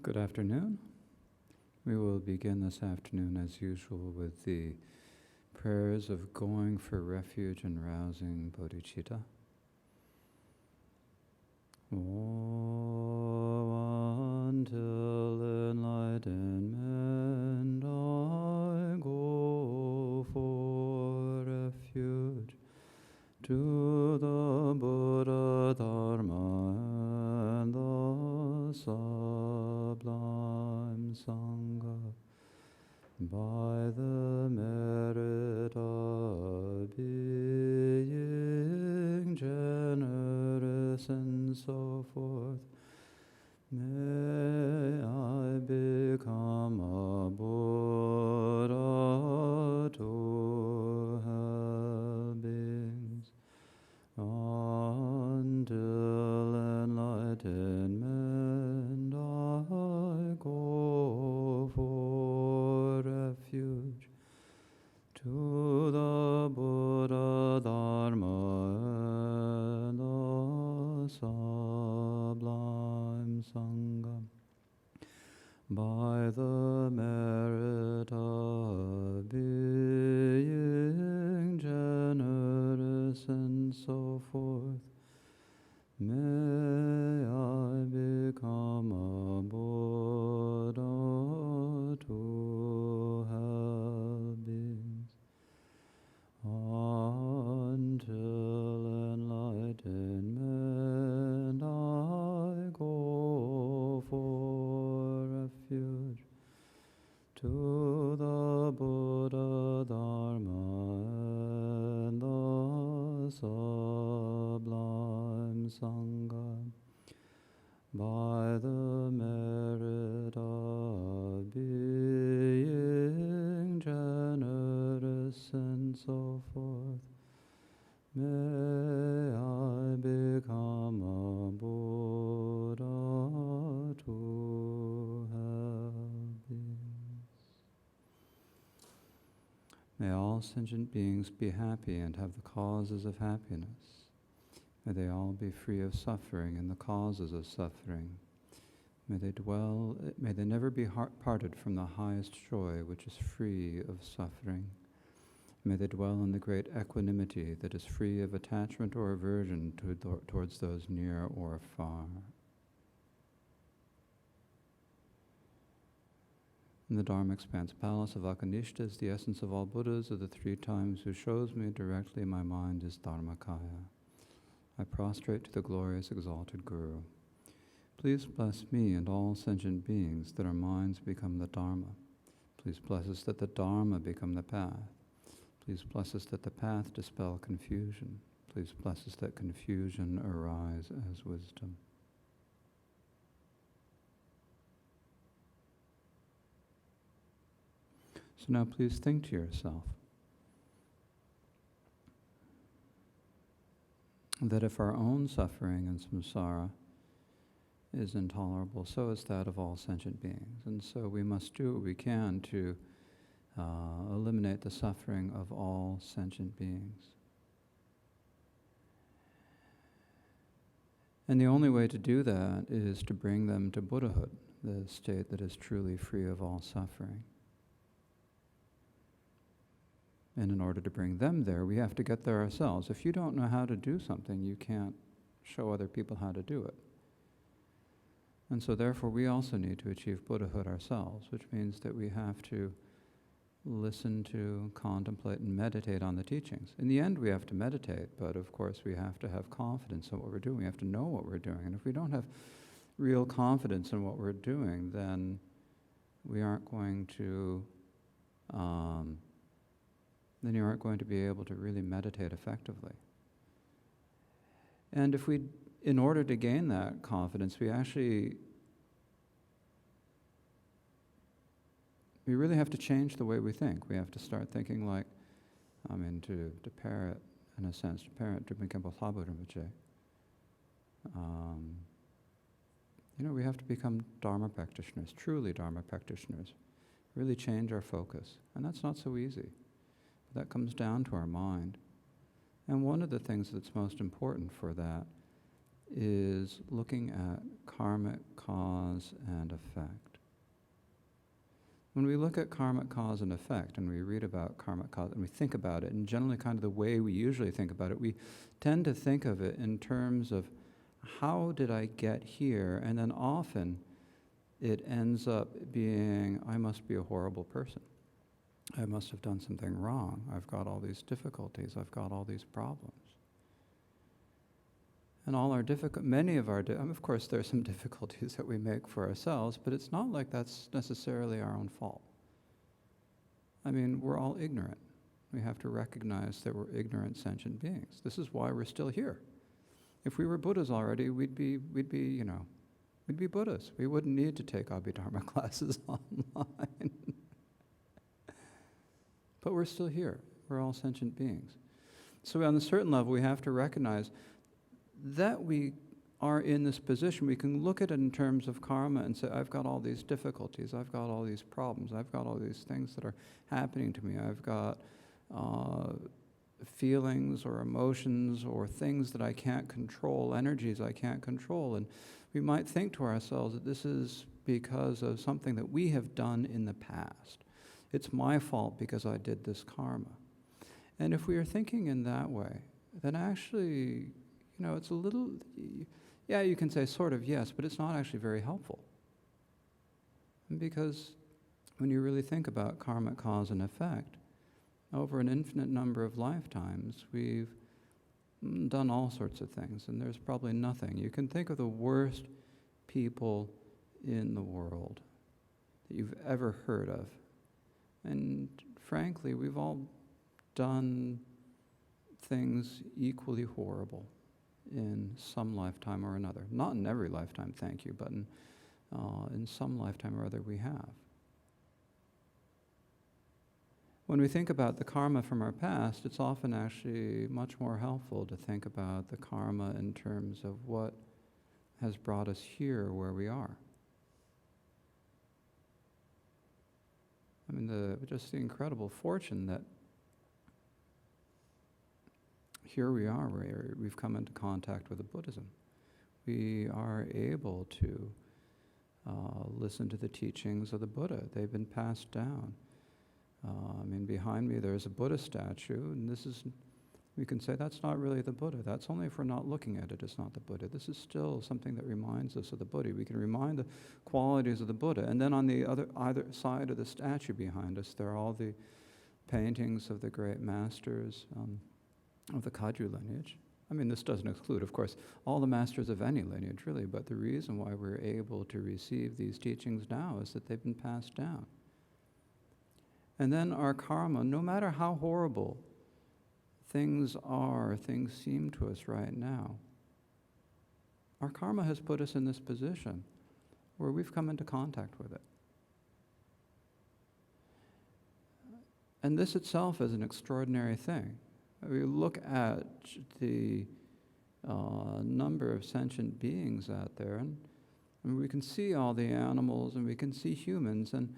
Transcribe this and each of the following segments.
Good afternoon. We will begin this afternoon as usual with the prayers of going for refuge and rousing bodhicitta. Oh, until enlightenment I go for refuge to the Buddha, Dharma, and the sublime Sangha, by the merit of being generous and so forth. May I become a Buddha to help beings until enlightenment I go for refuge to the Buddha, Dharma, and the sublime Sangha, by the merit of being generous and so forth. May I become a Buddha to help beings until enlightenment I go for refuge to the Buddha, Dharma, and the sublime Sangha, by the merit of being generous and so forth. May I become a Buddha to help beings. May all sentient beings be happy and have the causes of happiness. May they all be free of suffering and the causes of suffering. May they never be parted from the highest joy, which is free of suffering. May they dwell in the great equanimity that is free of attachment or aversion towards those near or far. In the Dharma Expanse Palace of Akanishta, the essence of all Buddhas of the three times who shows me directly my mind is Dharmakaya. I prostrate to the glorious exalted Guru. Please bless me and all sentient beings that our minds become the Dharma. Please bless us that the Dharma become the path. Please bless us that the path dispel confusion. Please bless us that confusion arise as wisdom. So now please think to yourself that if our own suffering and samsara is intolerable, so is that of all sentient beings. And so we must do what we can to eliminate the suffering of all sentient beings. And the only way to do that is to bring them to Buddhahood, the state that is truly free of all suffering. And in order to bring them there, we have to get there ourselves. If you don't know how to do something, you can't show other people how to do it. And so therefore we also need to achieve Buddhahood ourselves, which means that we have to listen to, contemplate, and meditate on the teachings. In the end, we have to meditate, but of course we have to have confidence in what we're doing. We have to know what we're doing. And if we don't have real confidence in what we're doing, then we aren't going to then you aren't going to be able to really meditate effectively. And if in order to gain that confidence, we really have to change the way we think. We have to start thinking like, to parrot, in a sense, to parrot Khenpo David Karma Choephel. We have to become Dharma practitioners, truly Dharma practitioners, really change our focus. And that's not so easy. That comes down to our mind. And one of the things that's most important for that is looking at karmic cause and effect. When we look at karmic cause and effect, and we read about karmic cause, and we think about it, and generally kind of the way we usually think about it, we tend to think of it in terms of how did I get here, and then often it ends up being, I must be a horrible person. I must have done something wrong. I've got all these difficulties. I've got all these problems. And all our many of our, of course there are some difficulties that we make for ourselves, but it's not like that's necessarily our own fault. I mean, we're all ignorant. We have to recognize that we're ignorant sentient beings. This is why we're still here. If we were Buddhas already, we'd be Buddhas. We wouldn't need to take Abhidharma classes online. But we're still here. We're all sentient beings. So on a certain level, we have to recognize that we are in this position. We can look at it in terms of karma and say, I've got all these difficulties, I've got all these problems, I've got all these things that are happening to me, I've got feelings or emotions or things that I can't control, energies I can't control. And we might think to ourselves that this is because of something that we have done in the past. It's my fault because I did this karma. And if we are thinking in that way, then actually, it's a little, yeah, you can say sort of yes, but it's not actually very helpful. Because when you really think about karmic cause and effect, over an infinite number of lifetimes, we've done all sorts of things, and there's probably nothing. You can think of the worst people in the world that you've ever heard of. And frankly, we've all done things equally horrible in some lifetime or another. Not in every lifetime, thank you, but in some lifetime or other we have. When we think about the karma from our past, it's often actually much more helpful to think about the karma in terms of what has brought us here where we are. I mean, just the incredible fortune that here we are, where we've come into contact with the Buddhism. We are able to listen to the teachings of the Buddha. They've been passed down. Behind me there's a Buddha statue, and we can say that's not really the Buddha. That's only if we're not looking at it, it's not the Buddha. This is still something that reminds us of the Buddha. We can remind the qualities of the Buddha. And then on the either side of the statue behind us, there are all the paintings of the great masters of the Kagyu lineage. This doesn't exclude, of course, all the masters of any lineage, really, but the reason why we're able to receive these teachings now is that they've been passed down. And then our karma, no matter how horrible things seem to us right now, our karma has put us in this position where we've come into contact with it. And this itself is an extraordinary thing. We look at the number of sentient beings out there, and we can see all the animals, and we can see humans, and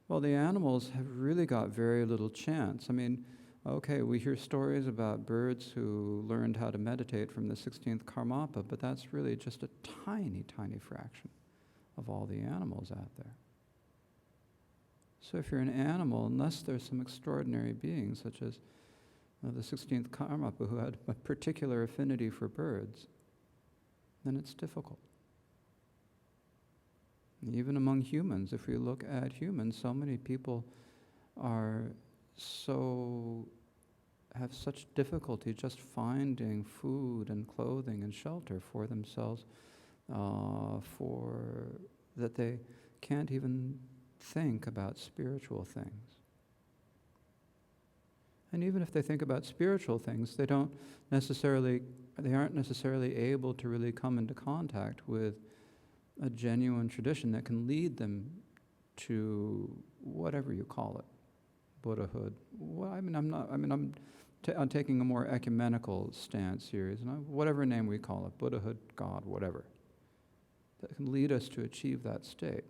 well, the animals have really got very little chance. Okay, we hear stories about birds who learned how to meditate from the 16th Karmapa, but that's really just a tiny, tiny fraction of all the animals out there. So if you're an animal, unless there's some extraordinary beings, such as the 16th Karmapa, who had a particular affinity for birds, then it's difficult. Even among humans, if we look at humans, so many people have such difficulty just finding food and clothing and shelter for themselves, that they can't even think about spiritual things. And even if they think about spiritual things, they aren't necessarily able to really come into contact with a genuine tradition that can lead them to whatever you call it, Buddhahood. Well, I'm taking a more ecumenical stance here. Whatever name we call it, Buddhahood, God, whatever, that can lead us to achieve that state.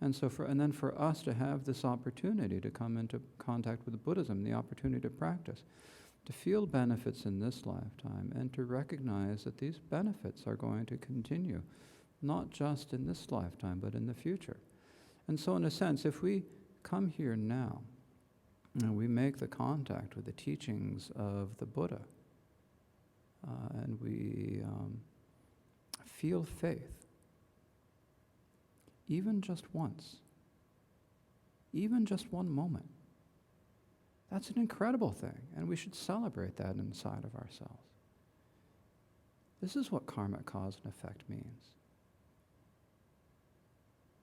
And then for us to have this opportunity to come into contact with Buddhism, the opportunity to practice, to feel benefits in this lifetime, and to recognize that these benefits are going to continue, not just in this lifetime, but in the future. And so in a sense, if we come here now, and we make the contact with the teachings of the Buddha, and we feel faith, even just once, even just one moment, that's an incredible thing, and we should celebrate that inside of ourselves. This is what karmic cause and effect means.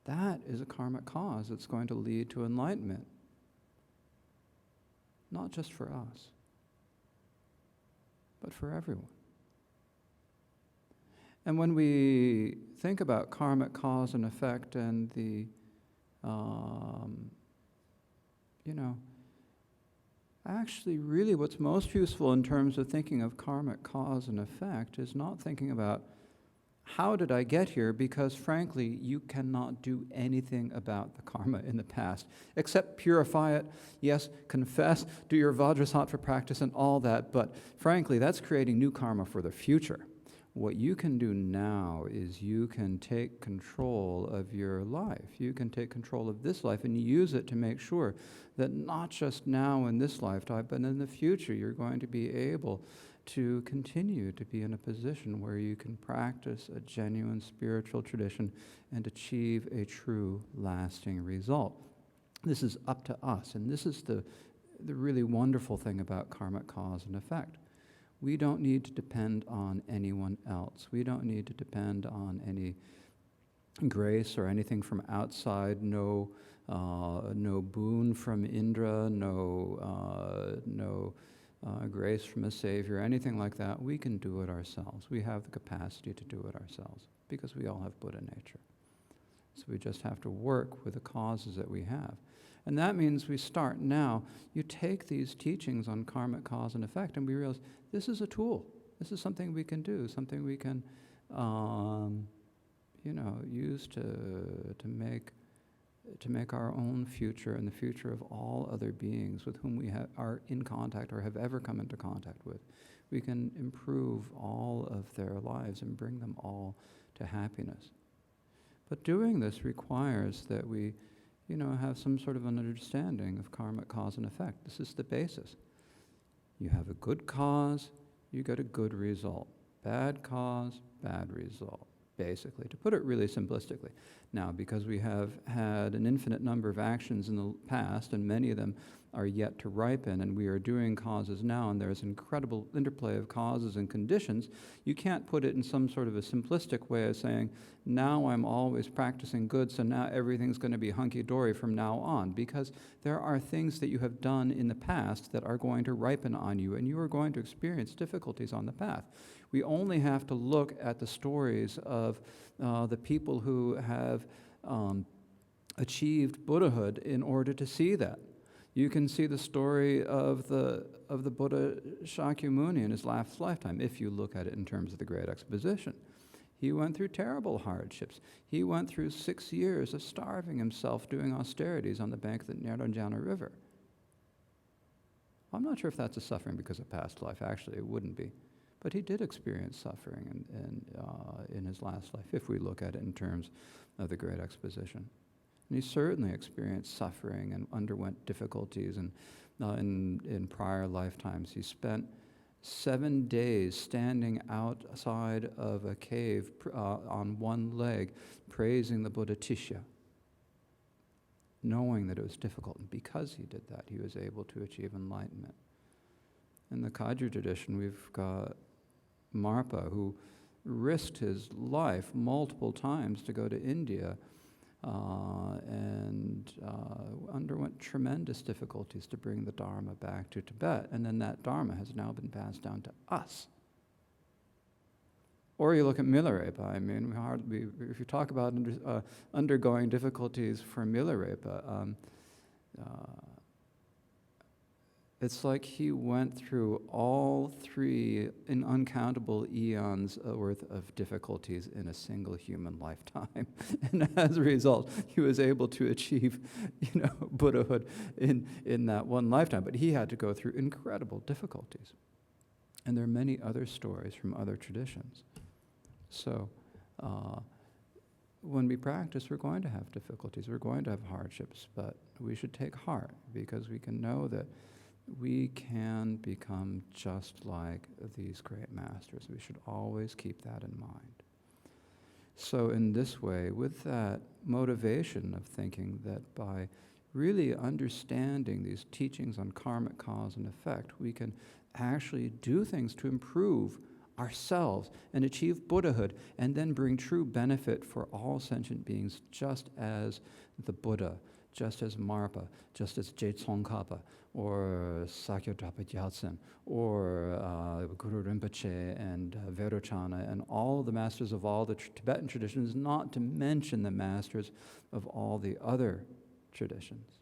That is a karmic cause that's going to lead to enlightenment, not just for us, but for everyone. And when we think about karmic cause and effect and the, actually really what's most useful in terms of thinking of karmic cause and effect is not thinking about how did I get here, because frankly, you cannot do anything about the karma in the past, except purify it, yes, confess, do your Vajrasattva practice and all that, but frankly, that's creating new karma for the future. What you can do now is you can take control of your life. You can take control of this life and use it to make sure that not just now in this lifetime, but in the future, you're going to be able to continue to be in a position where you can practice a genuine spiritual tradition and achieve a true lasting result. This is up to us, and this is the really wonderful thing about karmic cause and effect. We don't need to depend on anyone else. We don't need to depend on any grace or anything from outside. No boon from Indra. No grace from a savior. Anything like that. We can do it ourselves. We have the capacity to do it ourselves because we all have Buddha nature. So we just have to work with the causes that we have. And that means we start now. You take these teachings on karmic cause and effect, and we realize this is a tool. This is something we can do, something we can, use to make our own future and the future of all other beings with whom we are in contact or have ever come into contact with. We can improve all of their lives and bring them all to happiness. But doing this requires that we have some sort of an understanding of karmic cause and effect. This is the basis. You have a good cause, you get a good result. Bad cause, bad result, basically, to put it really simplistically. Now, because we have had an infinite number of actions in the past, and many of them are yet to ripen, and we are doing causes now, and there's incredible interplay of causes and conditions, you can't put it in some sort of a simplistic way of saying, now I'm always practicing good, so now everything's going to be hunky-dory from now on, because there are things that you have done in the past that are going to ripen on you, and you are going to experience difficulties on the path. We only have to look at the stories of the people who have achieved Buddhahood in order to see that. You can see the story of the Buddha Shakyamuni in his last lifetime, if you look at it in terms of the Great Exposition. He went through terrible hardships. He went through 6 years of starving himself doing austerities on the bank of the Naranjana River. I'm not sure if that's a suffering because of past life. Actually, it wouldn't be. But he did experience suffering in his last life, if we look at it in terms of the Great Exposition. And he certainly experienced suffering and underwent difficulties in prior lifetimes. He spent 7 days standing outside of a cave on one leg, praising the Buddha Tishya, knowing that it was difficult. And because he did that, he was able to achieve enlightenment. In the Kagyu tradition, we've got Marpa, who risked his life multiple times to go to India and underwent tremendous difficulties to bring the Dharma back to Tibet. And then that Dharma has now been passed down to us. Or you look at Milarepa. I mean, if you talk about undergoing difficulties for Milarepa, It's like he went through all three in uncountable eons worth of difficulties in a single human lifetime. And as a result, he was able to achieve, Buddhahood in that one lifetime. But he had to go through incredible difficulties. And there are many other stories from other traditions. So when we practice, we're going to have difficulties, we're going to have hardships, but we should take heart because we can know that we can become just like these great masters. We should always keep that in mind. So in this way, with that motivation of thinking that by really understanding these teachings on karmic cause and effect, we can actually do things to improve ourselves and achieve Buddhahood and then bring true benefit for all sentient beings, just as the Buddha, just as Marpa, just as Tsongkhapa, or Sakya-Drapa Gyaltsen, or Guru Rinpoche and Vairochana, and all the masters of all the Tibetan traditions, not to mention the masters of all the other traditions.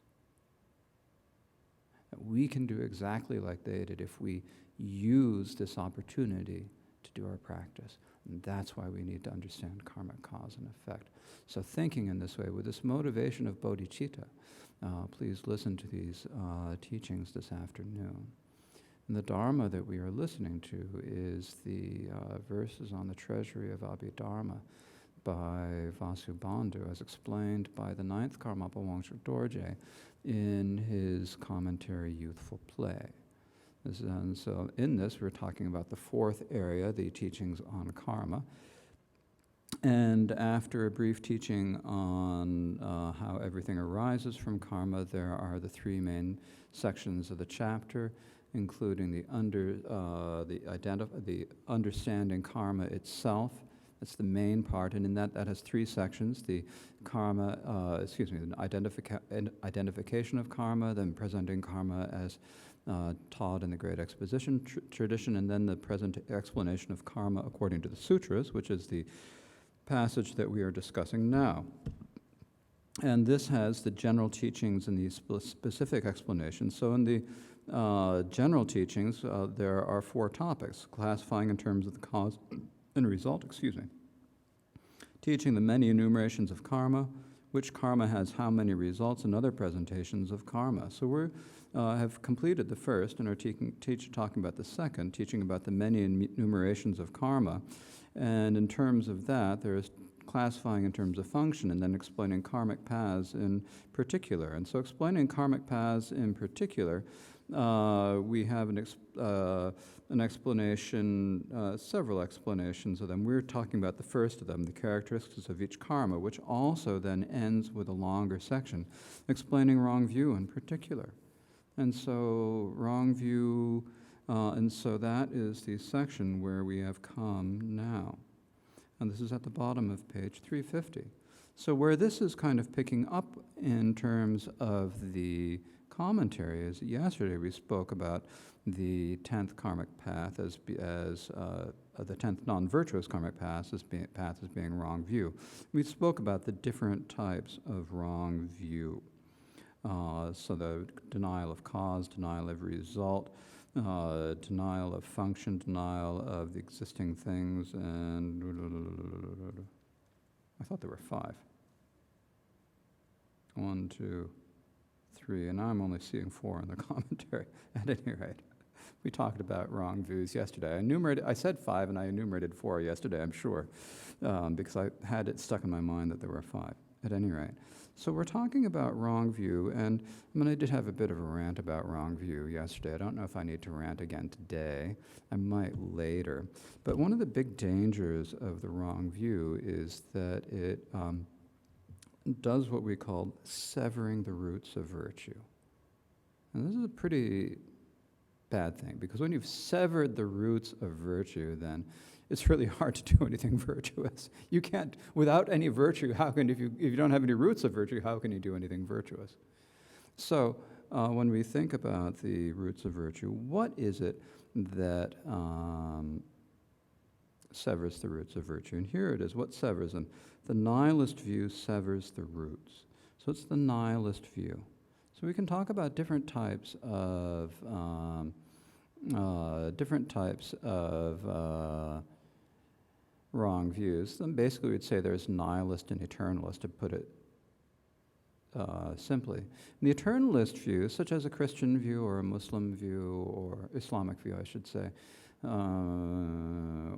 We can do exactly like they did if we use this opportunity to do our practice. And that's why we need to understand karmic cause and effect. So thinking in this way, with this motivation of bodhicitta, please listen to these teachings this afternoon. And the Dharma that we are listening to is the verses on the Treasury of Abhidharma by Vasubandhu, as explained by the Ninth Karmapa Wangchuk Dorje in his commentary, Youthful Play. And so in this, we're talking about the fourth area, the teachings on karma. And after a brief teaching on how everything arises from karma, there are the three main sections of the chapter, including the understanding karma itself. That's the main part, and in that has three sections: the karma, the identification of karma, then presenting karma as taught in the Great Exposition tradition, and then the present explanation of karma according to the sutras, which is the passage that we are discussing now. And this has the general teachings and the specific explanations. So in the general teachings, there are four topics: classifying in terms of the cause and result, teaching the many enumerations of karma, which karma has how many results, and other presentations of karma. So we have completed the first and are talking about the second, teaching about the many enumerations of karma. And in terms of that, there is classifying in terms of function and then explaining karmic paths in particular. And so explaining karmic paths in particular, we have an explanation, several explanations of them. We're talking about the first of them, the characteristics of each karma, which also then ends with a longer section explaining wrong view in particular. And so wrong view, and so that is the section where we have come now. And this is at the bottom of page 350. So where this is kind of picking up in terms of the commentary is yesterday we spoke about the 10th karmic path as the 10th non-virtuous karmic path as being wrong view. We spoke about the different types of wrong view. So the denial of cause, denial of result, denial of function, denial of the existing things, and I thought there were 5. 1, 2, 3, and I'm only seeing 4 in the commentary. At any rate, we talked about wrong views yesterday. I said 5, and I enumerated 4 yesterday, I'm sure, because I had it stuck in my mind that there were 5. At any rate, so we're talking about wrong view, and I did have a bit of a rant about wrong view yesterday. I don't know if I need to rant again today. I might later. But one of the big dangers of the wrong view is that it does what we call severing the roots of virtue. And this is a pretty bad thing, because when you've severed the roots of virtue, then it's really hard to do anything virtuous. You can't, without any virtue, if you don't have any roots of virtue, how can you do anything virtuous? So when we think about the roots of virtue, what is it that severs the roots of virtue? And here it is, what severs them? The nihilist view severs the roots. So it's the nihilist view. So we can talk about different types of different types of wrong views. Then basically we'd say there's nihilist and eternalist, to put it simply. The eternalist view, such as a Christian view or a Muslim view or Islamic view, I should say,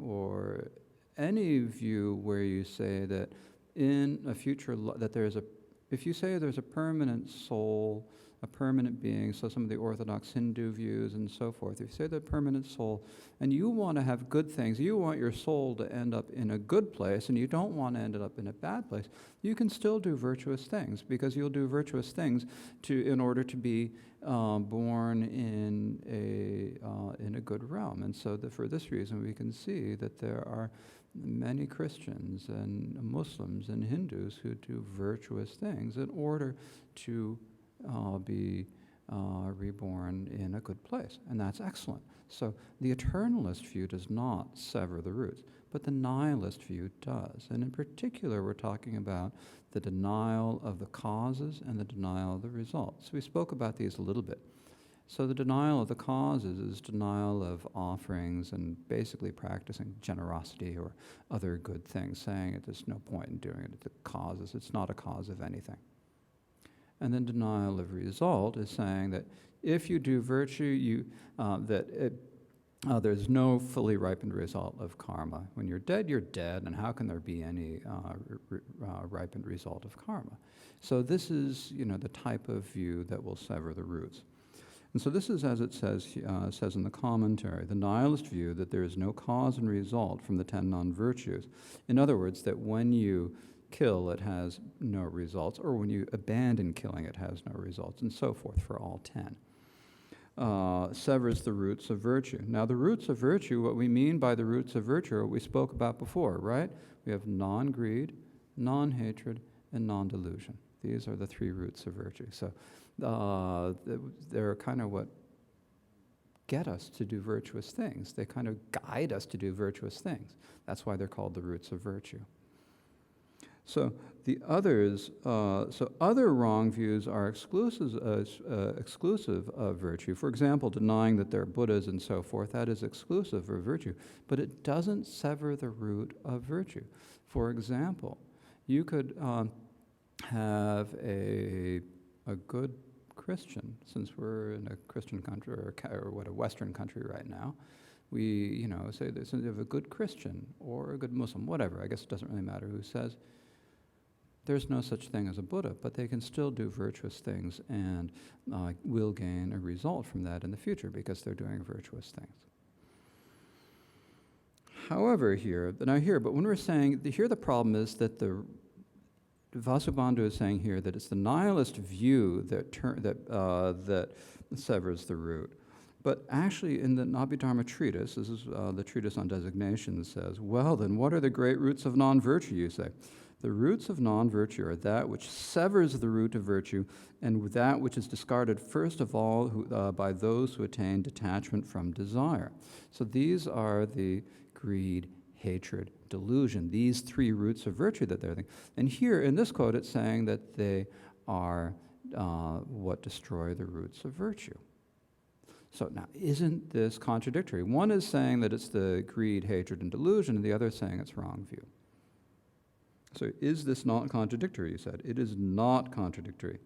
or any view where you say that in a future, that there's a, if you say there's a permanent soul, a permanent being, so some of the Orthodox Hindu views and so forth, if you say the permanent soul, and you want to have good things, you want your soul to end up in a good place, and you don't want to end up in a bad place, you can still do virtuous things, because you'll do virtuous things in order to be born in a good realm. And so for this reason, we can see that there are many Christians and Muslims and Hindus who do virtuous things in order to be reborn in a good place. And that's excellent. So the eternalist view does not sever the roots, but the nihilist view does. And in particular, we're talking about the denial of the causes and the denial of the results. So we spoke about these a little bit. So the denial of the causes is denial of offerings and basically practicing generosity or other good things, saying that there's no point in doing it. The causes, it's not a cause of anything. And then denial of result is saying that if you do virtue, there's no fully ripened result of karma. When you're dead, and how can there be any ripened result of karma? So this is, the type of view that will sever the roots. And so this is, as it says in the commentary, the nihilist view that there is no cause and result from the 10 non-virtues. In other words, that when you kill, it has no results, or when you abandon killing, it has no results, and so forth for all 10. Severs the roots of virtue. Now, the roots of virtue, what we mean by the roots of virtue are what we spoke about before, right? We have non-greed, non-hatred, and non-delusion. These are the 3 roots of virtue. So they're kind of what get us to do virtuous things. They kind of guide us to do virtuous things. That's why they're called the roots of virtue. So the others, other wrong views are exclusive of virtue. For example, denying that they're Buddhas and so forth, that is exclusive of virtue, but it doesn't sever the root of virtue. For example, you could have a good Christian, since we're in a Christian country, or a Western country right now. We, say that you have a good Christian or a good Muslim, whatever. I guess it doesn't really matter who says there's no such thing as a Buddha, but they can still do virtuous things and will gain a result from that in the future because they're doing virtuous things. However, but when we're saying, here the problem is that Vasubandhu is saying here that it's the nihilist view that severs the root. But actually in the Abhidharma treatise, this is the treatise on designation, says, well then, what are the great roots of non-virtue, you say? The roots of non-virtue are that which severs the root of virtue, and that which is discarded first of all by those who attain detachment from desire. So these are the greed, hatred, delusion, these 3 roots of virtue that they're thinking. And here in this quote, it's saying that they are what destroy the roots of virtue. So now, isn't this contradictory? One is saying that it's the greed, hatred, and delusion, and the other is saying it's wrong view. So is this not contradictory, you said? It is not contradictory.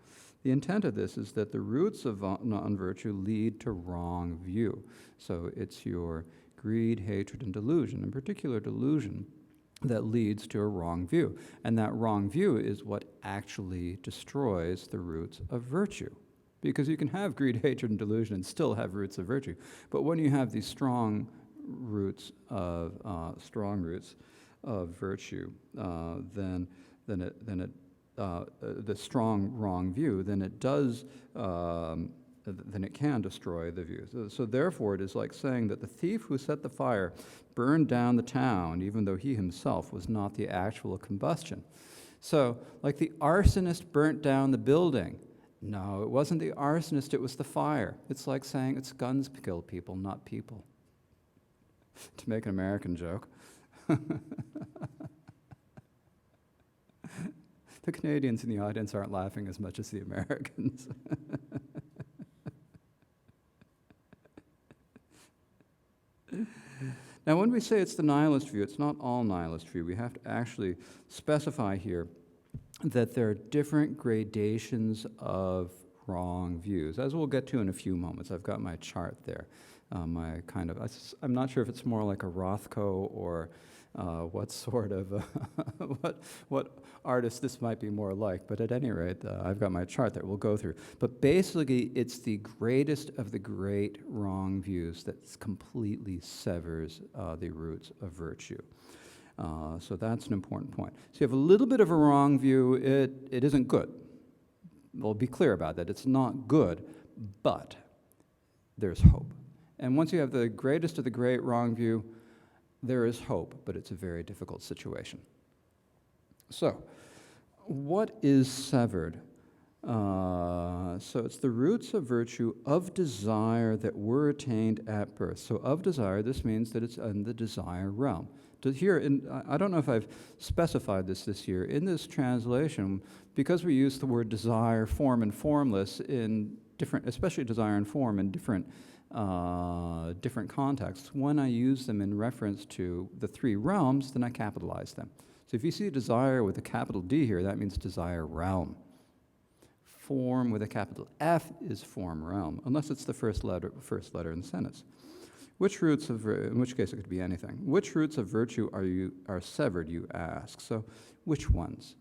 The intent of this is that the roots of non-virtue lead to wrong view. So it's your greed, hatred, and delusion, in particular delusion, that leads to a wrong view. And that wrong view is what actually destroys the roots of virtue. Because you can have greed, hatred, and delusion and still have roots of virtue. But when you have these strong roots of virtue, then the strong wrong view, then it does, then it can destroy the view. So therefore, it is like saying that the thief who set the fire burned down the town, even though he himself was not the actual combustion. So, like the arsonist burnt down the building. No, it wasn't the arsonist, it was the fire. It's like saying it's guns kill people, not people. To make an American joke. The Canadians in the audience aren't laughing as much as the Americans. Now, when we say it's the nihilist view, it's not all nihilist view. We have to actually specify here that there are different gradations of wrong views, as we'll get to in a few moments. I've got my chart there. I'm not sure if it's more like a Rothko or what sort of, what artist this might be more like, but at any rate, I've got my chart that we'll go through. But basically, it's the greatest of the great wrong views that completely severs the roots of virtue. So that's an important point. So you have a little bit of a wrong view, it isn't good. We'll be clear about that. It's not good, but there's hope. And once you have the greatest of the great wrong view, there is hope, but it's a very difficult situation. So, what is severed? So it's the roots of virtue of desire that were attained at birth. So of desire, this means that it's in the desire realm. Here, I don't know if I've specified this year, in this translation, because we use the word desire, form, and formless in different, especially desire and form in different contexts, when I use them in reference to the three realms, then I capitalize them. So if you see desire with a capital D here, that means desire realm. Form with a capital F is form realm, unless it's the first letter in the sentence. Which roots of, in which case it could be anything. Which roots of virtue are severed, you ask? So which ones?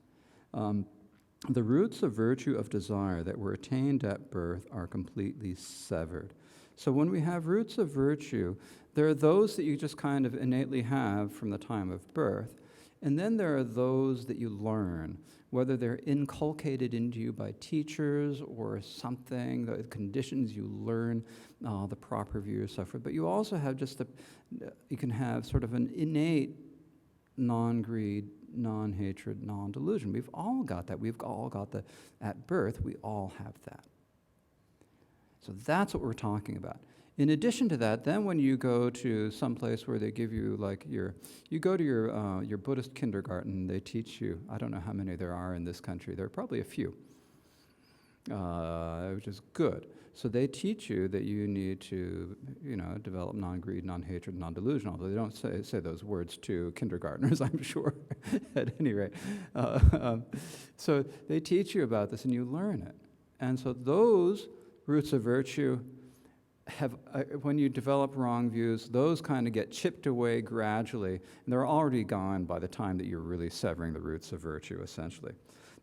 The roots of virtue of desire that were attained at birth are completely severed. So when we have roots of virtue, there are those that you just kind of innately have from the time of birth, and then there are those that you learn, whether they're inculcated into you by teachers or something, the conditions you learn, the proper view of suffering. But you also have you can have sort of an innate non-greed, non-hatred, non-delusion. We've all got that. We've all got that. At birth, we all have that. So that's what we're talking about. In addition to that, then when you go to some place where they give you you go to your Buddhist kindergarten, they teach you, I don't know how many there are in this country, there are probably a few, which is good. So they teach you that you need to, develop non-greed, non-hatred, non-delusion, although they don't say those words to kindergartners, I'm sure, at any rate. So they teach you about this and you learn it. And so those roots of virtue when you develop wrong views, those kind of get chipped away gradually, and they're already gone by the time that you're really severing the roots of virtue, essentially.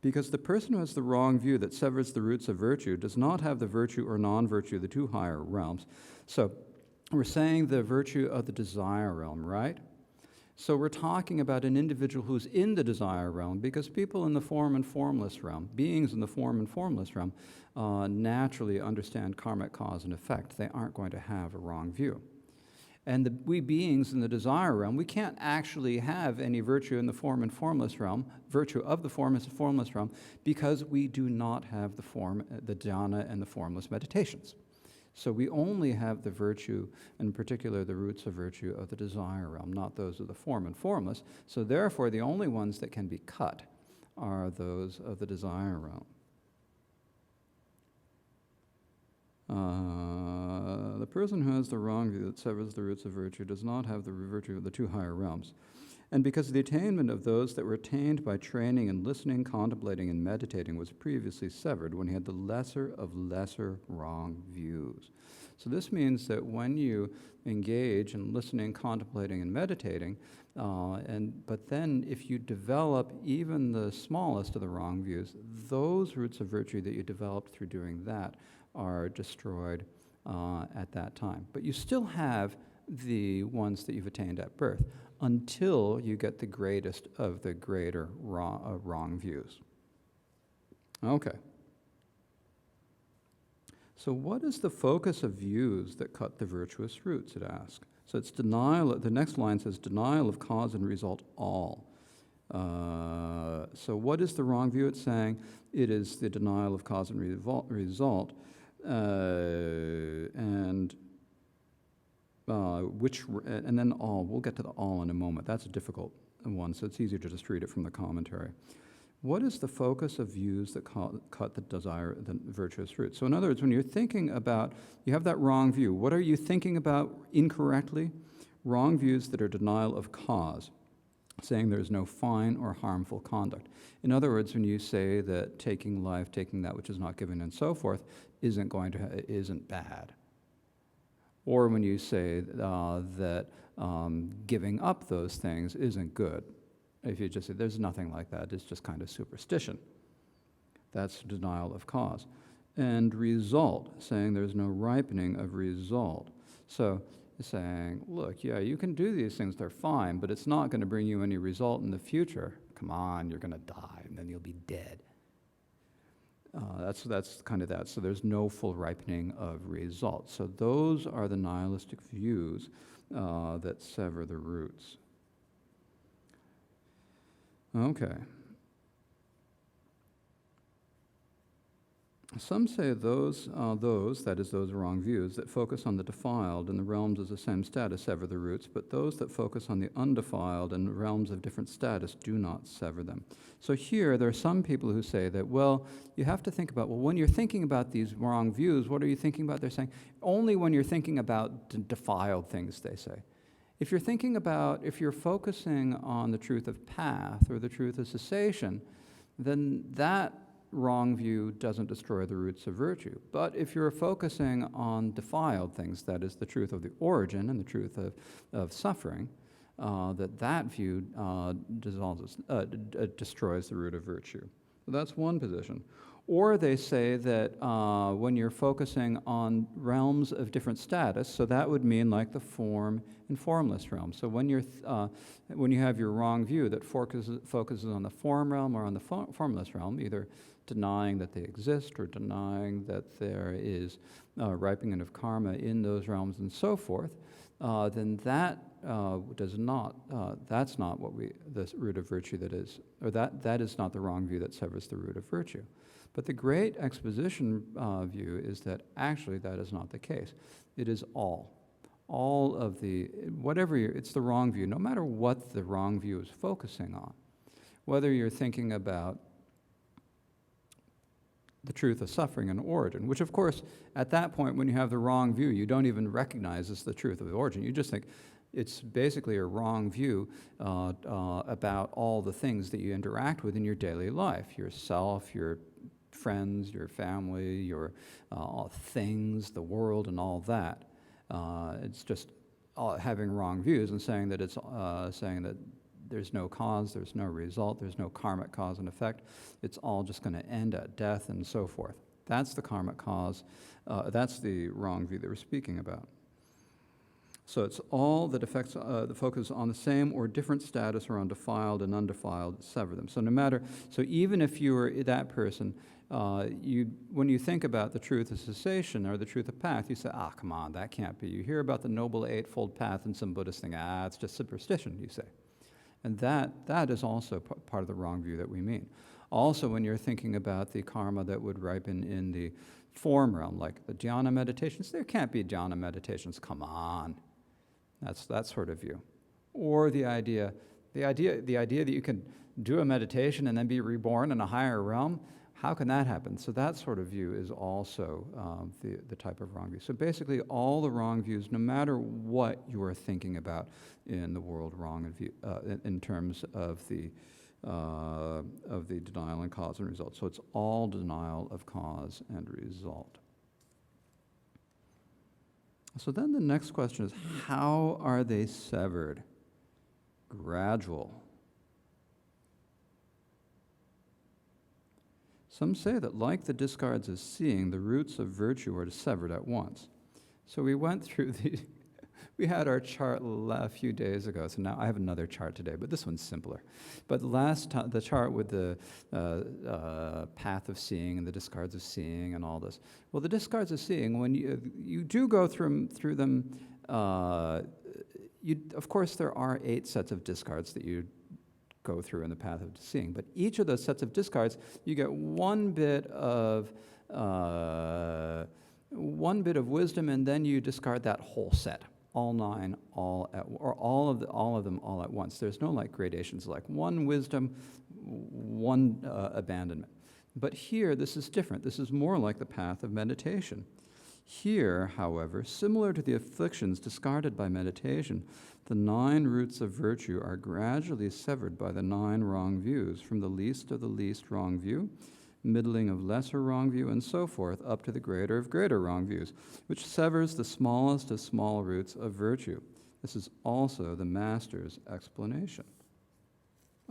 Because the person who has the wrong view that severs the roots of virtue does not have the virtue or non-virtue, the two higher realms. So we're saying the virtue of the desire realm, right? So we're talking about an individual who's in the desire realm, because people in the form and formless realm, beings in the form and formless realm, naturally understand karmic cause and effect. They aren't going to have a wrong view. And we beings in the desire realm, we can't actually have any virtue in the form and formless realm, virtue of the form and formless realm, because we do not have the form, the jhana and the formless meditations. So we only have the virtue, in particular the roots of virtue of the desire realm, not those of the form and formless. So therefore, the only ones that can be cut are those of the desire realm. The person who has the wrong view that severs the roots of virtue does not have the virtue of the two higher realms. And because the attainment of those that were attained by training and listening, contemplating, and meditating was previously severed when he had the lesser of lesser wrong views. So this means that when you engage in listening, contemplating, and meditating, but then if you develop even the smallest of the wrong views, those roots of virtue that you developed through doing that are destroyed at that time. But you still have the ones that you've attained at birth until you get the greatest of the greater wrong views. Okay. So what is the focus of views that cut the virtuous roots, it asks. So it's denial, the next line says, denial of cause and result all. So what is the wrong view? It's saying it is the denial of cause and result. And then all. We'll get to the all in a moment. That's a difficult one, so it's easier to just read it from the commentary. What is the focus of views that cut the virtuous root? So in other words, when you're thinking about, you have that wrong view, what are you thinking about incorrectly? Wrong views that are denial of cause, saying there is no fine or harmful conduct. In other words, when you say that taking life, taking that which is not given, and so forth, isn't bad, or when you say that giving up those things isn't good, if you just say there's nothing like that, it's just kind of superstition, that's denial of cause. And result, saying there's no ripening of result. So saying, look, yeah, you can do these things, they're fine, but it's not going to bring you any result in the future. Come on, you're going to die, and then you'll be dead. That's kind of that. So there's no full ripening of result. So those are the nihilistic views that sever the roots. Okay. Some say those, that is, those wrong views, that focus on the defiled and the realms of the same status sever the roots, but those that focus on the undefiled and realms of different status do not sever them. So here, there are some people who say that, well, you have to think about, well, when you're thinking about these wrong views, what are you thinking about? They're saying, only when you're thinking about defiled things, they say. If you're focusing on the truth of path or the truth of cessation, then that wrong view doesn't destroy the roots of virtue. But if you're focusing on defiled things, that is the truth of the origin and the truth of suffering, that view destroys the root of virtue. So that's one position. Or they say that when you're focusing on realms of different status, so that would mean like the form and formless realm. So when you have your wrong view that focuses on the form realm or on the formless realm, either denying that they exist or denying that there is ripening of karma in those realms and so forth, then that that's not the root of virtue that is, or that is not the wrong view that severs the root of virtue. But the great exposition view is that actually that is not the case. It is all of the, it's the wrong view, no matter what the wrong view is focusing on. Whether you're thinking about the truth of suffering and origin, which of course, at that point when you have the wrong view, you don't even recognize as the truth of the origin. You just think it's basically a wrong view about all the things that you interact with in your daily life, yourself, your friends, your family, your things, the world, and all that. It's just having wrong views and saying that there's no cause, there's no result, there's no karmic cause and effect. It's all just going to end at death and so forth. That's the karmic cause. That's the wrong view that we're speaking about. So it's all that affects the focus on the same or different status or on defiled and undefiled, sever them. So even if you were that person, when you think about the truth of cessation or the truth of path, you say, come on, that can't be. You hear about the Noble Eightfold Path and some Buddhist thing, it's just superstition, you say. And that is also part of the wrong view that we mean. Also, when you're thinking about the karma that would ripen in the form realm, like the dhyana meditations, there can't be dhyana meditations, come on. That's that sort of view. Or the idea that you can do a meditation and then be reborn in a higher realm, how can that happen? So that sort of view is also the type of wrong view. So basically all the wrong views, no matter what you are thinking about in the world wrong view, in terms of the denial and cause and result. So it's all denial of cause and result. So then the next question is, how are they severed? Gradual. Some say that like the discards of seeing, the roots of virtue are severed at once. So we went through we had our chart a few days ago, so now I have another chart today, but this one's simpler. But the chart with the path of seeing and the discards of seeing and all this. Well, the discards of seeing, when you do go through them, of course there are 8 sets of discards that you go through in the path of seeing, but each of those sets of discards, you get one bit of wisdom, and then you discard that whole set. All 9, all of them all at once. There's no like gradations, like one wisdom, one abandonment. But here, this is different. This is more like the path of meditation. Here, however, similar to the afflictions discarded by meditation, the 9 roots of virtue are gradually severed by the 9 wrong views, from the least of the least wrong view, middling of lesser wrong view, and so forth, up to the greater of greater wrong views, which severs the smallest of small roots of virtue. This is also the Master's explanation.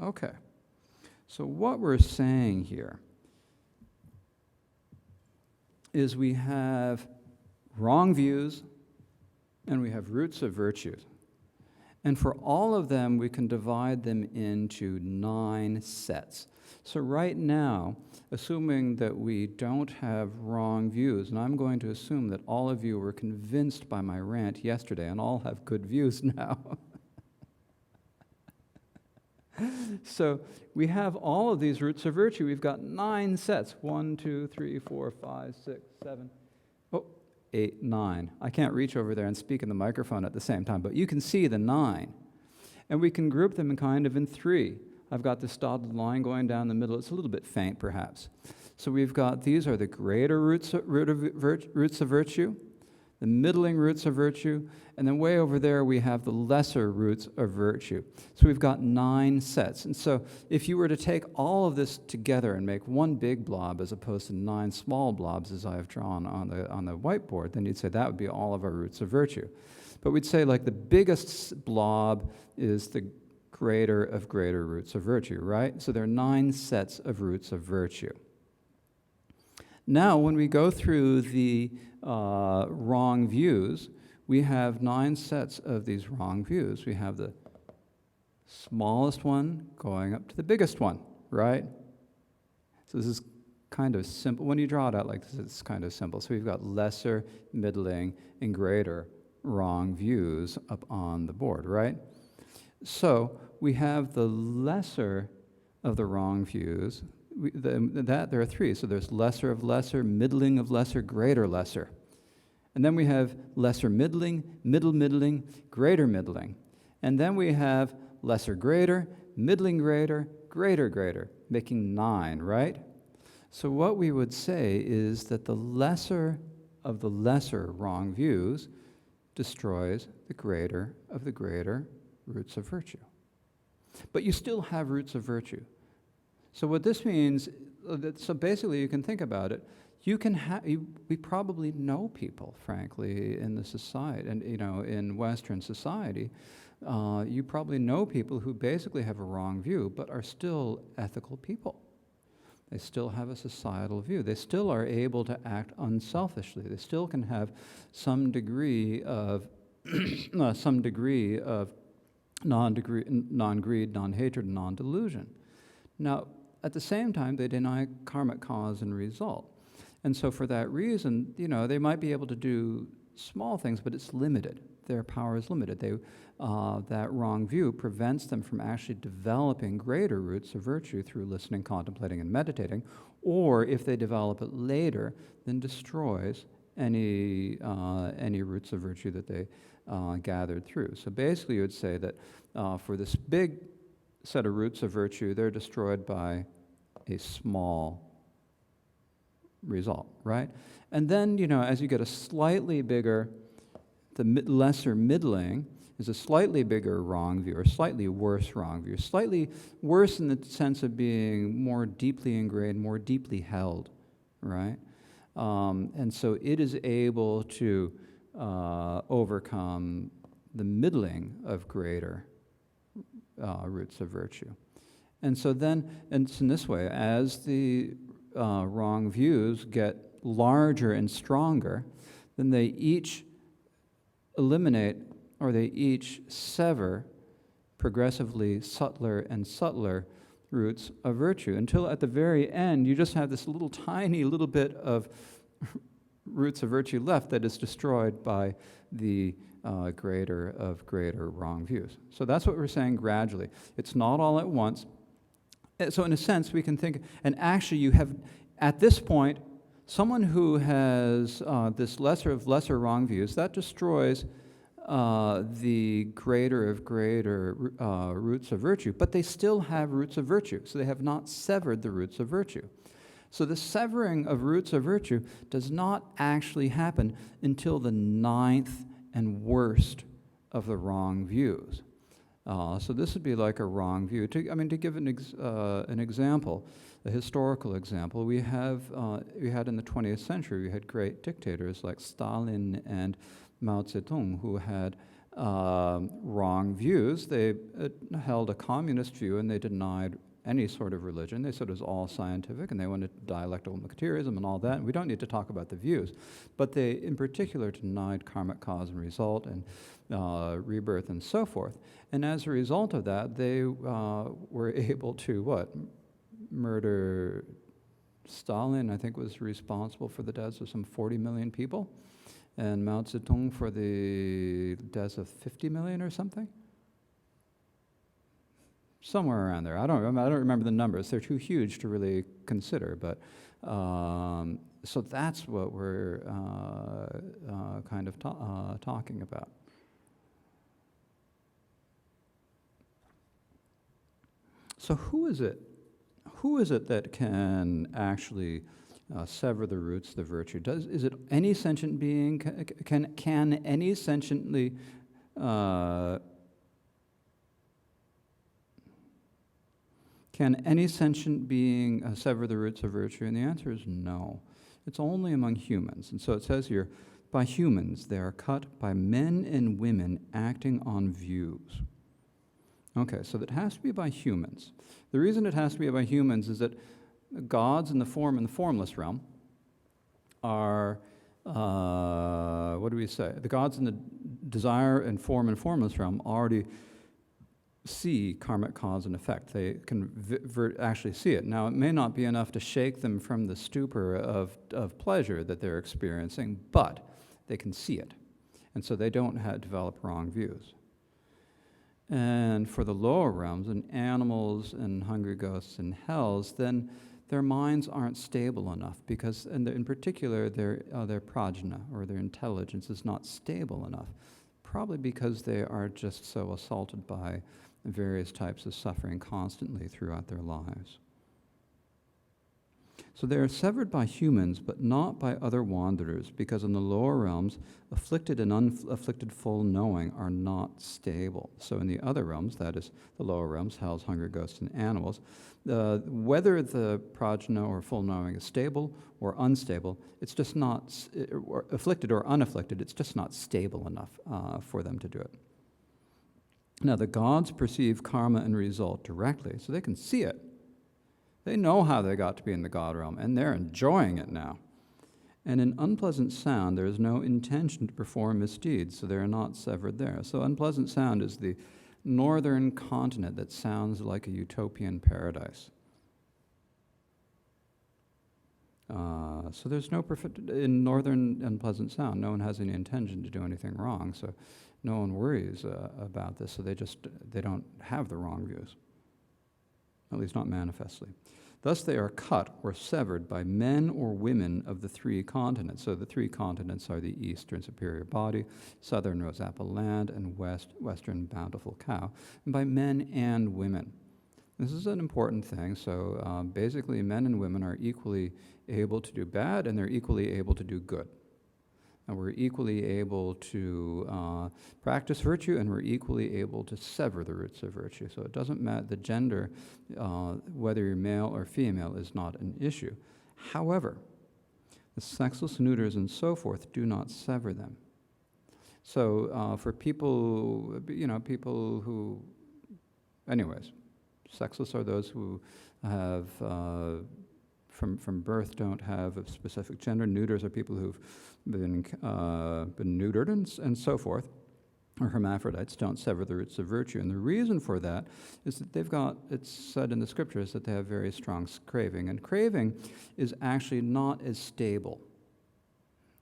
Okay, so what we're saying here is we have wrong views and we have roots of virtue. And for all of them, we can divide them into 9 sets. So right now, assuming that we don't have wrong views, and I'm going to assume that all of you were convinced by my rant yesterday and all have good views now. So we have all of these roots of virtue. We've got 9 sets. 1, 2, 3, 4, 5, 6, 7, 8, 9. I can't reach over there and speak in the microphone at the same time, but you can see the 9. And we can group them in 3. I've got this dotted line going down the middle. It's a little bit faint, perhaps. So we've got, these are the greater roots of virtue, the middling roots of virtue, and then way over there we have the lesser roots of virtue. So we've got 9 sets. And so if you were to take all of this together and make one big blob as opposed to 9 small blobs as I have drawn on the whiteboard, then you'd say that would be all of our roots of virtue. But we'd say like the biggest blob is the greater of greater roots of virtue, right? So there are 9 sets of roots of virtue. Now, when we go through the wrong views, we have 9 sets of these wrong views. We have the smallest one going up to the biggest one, right? So this is kind of simple. When you draw it out like this, it's kind of simple. So we've got lesser, middling, and greater wrong views up on the board, right? So we have the lesser of the wrong views. There are 3. So there's lesser of lesser, middling of lesser, greater lesser. And then we have lesser middling, middle middling, greater middling. And then we have lesser greater, middling greater, greater greater, making 9, right? So what we would say is that the lesser of the lesser wrong views destroys the greater of the greater roots of virtue. But you still have roots of virtue. So what this means, so basically you can think about it, we probably know people, frankly, in the society, and in Western society, you probably know people who basically have a wrong view, but are still ethical people. They still have a societal view. They still are able to act unselfishly. They still can have some degree of non-greed, non-hatred, and non-delusion. Now, at the same time, they deny karmic cause and result. And so for that reason, they might be able to do small things, but it's limited. Their power is limited. That wrong view prevents them from actually developing greater roots of virtue through listening, contemplating, and meditating, or if they develop it later, then destroys any roots of virtue that they gathered through. So basically you would say that for this big set of roots of virtue, they're destroyed by a small result, right? And then, as you get a slightly bigger, the lesser middling is a slightly bigger wrong view, or slightly worse wrong view. Slightly worse in the sense of being more deeply ingrained, more deeply held, right? And so it is able to overcome the middling of greater roots of virtue. And so then, and it's in this way, as the wrong views get larger and stronger, then they each eliminate, or they each sever progressively subtler and subtler roots of virtue, until at the very end you just have this little tiny little bit of roots of virtue left that is destroyed by the greater of greater wrong views. So that's what we're saying gradually. It's not all at once. So in a sense, we can think, and actually you have, at this point, someone who has this lesser of lesser wrong views, that destroys the greater of greater roots of virtue, but they still have roots of virtue, so they have not severed the roots of virtue. So the severing of roots of virtue does not actually happen until the ninth and worst of the wrong views. So this would be like a wrong view. To give an example, a historical example, we had in the 20th century, we had great dictators like Stalin and Mao Zedong who had wrong views. They held a communist view and they denied any sort of religion. They said it was all scientific, and they wanted dialectical materialism and all that. And we don't need to talk about the views, but they, in particular, denied karmic cause and result and rebirth and so forth. And as a result of that, they were able to murder Stalin. I think was responsible for the deaths of some 40 million people, and Mao Zedong for the deaths of 50 million or something. Somewhere around there. I don't remember the numbers. They're too huge to really consider. But so that's what we're kind of talking about. So who is it? Who is it that can actually sever the roots of the virtue? Is it any sentient being? Can any sentiently Can any sentient being sever the roots of virtue? And the answer is no. It's only among humans. And so it says here, by humans, they are cut by men and women acting on views. Okay, so that has to be by humans. The reason it has to be by humans is that gods in the form and the formless realm are, what do we say? The gods in the desire and form and formless realm already see karmic cause and effect. They can actually see it. Now, it may not be enough to shake them from the stupor of pleasure that they're experiencing, but they can see it. And so they don't develop wrong views. And for the lower realms, and animals and hungry ghosts and hells, then their minds aren't stable enough because, and in particular, their prajna, or their intelligence, is not stable enough, probably because they are just so assaulted by various types of suffering constantly throughout their lives. So they are severed by humans, but not by other wanderers, because in the lower realms, afflicted and unafflicted full knowing are not stable. So in the other realms, that is the lower realms, hells, hungry ghosts, and animals, whether the prajna or full knowing is stable or unstable, it's just not, or afflicted or unafflicted, it's just not stable enough for them to do it. Now, the gods perceive karma and result directly, so they can see it. They know how they got to be in the God realm, and they're enjoying it now. And in unpleasant sound, there is no intention to perform misdeeds, so they are not severed there. So unpleasant sound is the northern continent that sounds like a utopian paradise. So there's no in northern unpleasant sound, no one has any intention to do anything wrong, so no one worries about this, so they don't have the wrong views, at least not manifestly. Thus they are cut or severed by men or women of the three continents. So the three continents are the eastern superior body, southern rose apple land, and western bountiful cow, and by men and women. This is an important thing. So basically men and women are equally able to do bad, and they're equally able to do good. And we're equally able to practice virtue, and we're equally able to sever the roots of virtue. So it doesn't matter, the gender, whether you're male or female, is not an issue. However, the sexless neuters and so forth do not sever them. So for people, people who, anyways, sexless are those who have from birth don't have a specific gender. Neuters are people who've been neutered and so forth, or hermaphrodites don't sever the roots of virtue. And the reason for that is that they've got, it's said in the scriptures that they have very strong craving. And craving is actually not as stable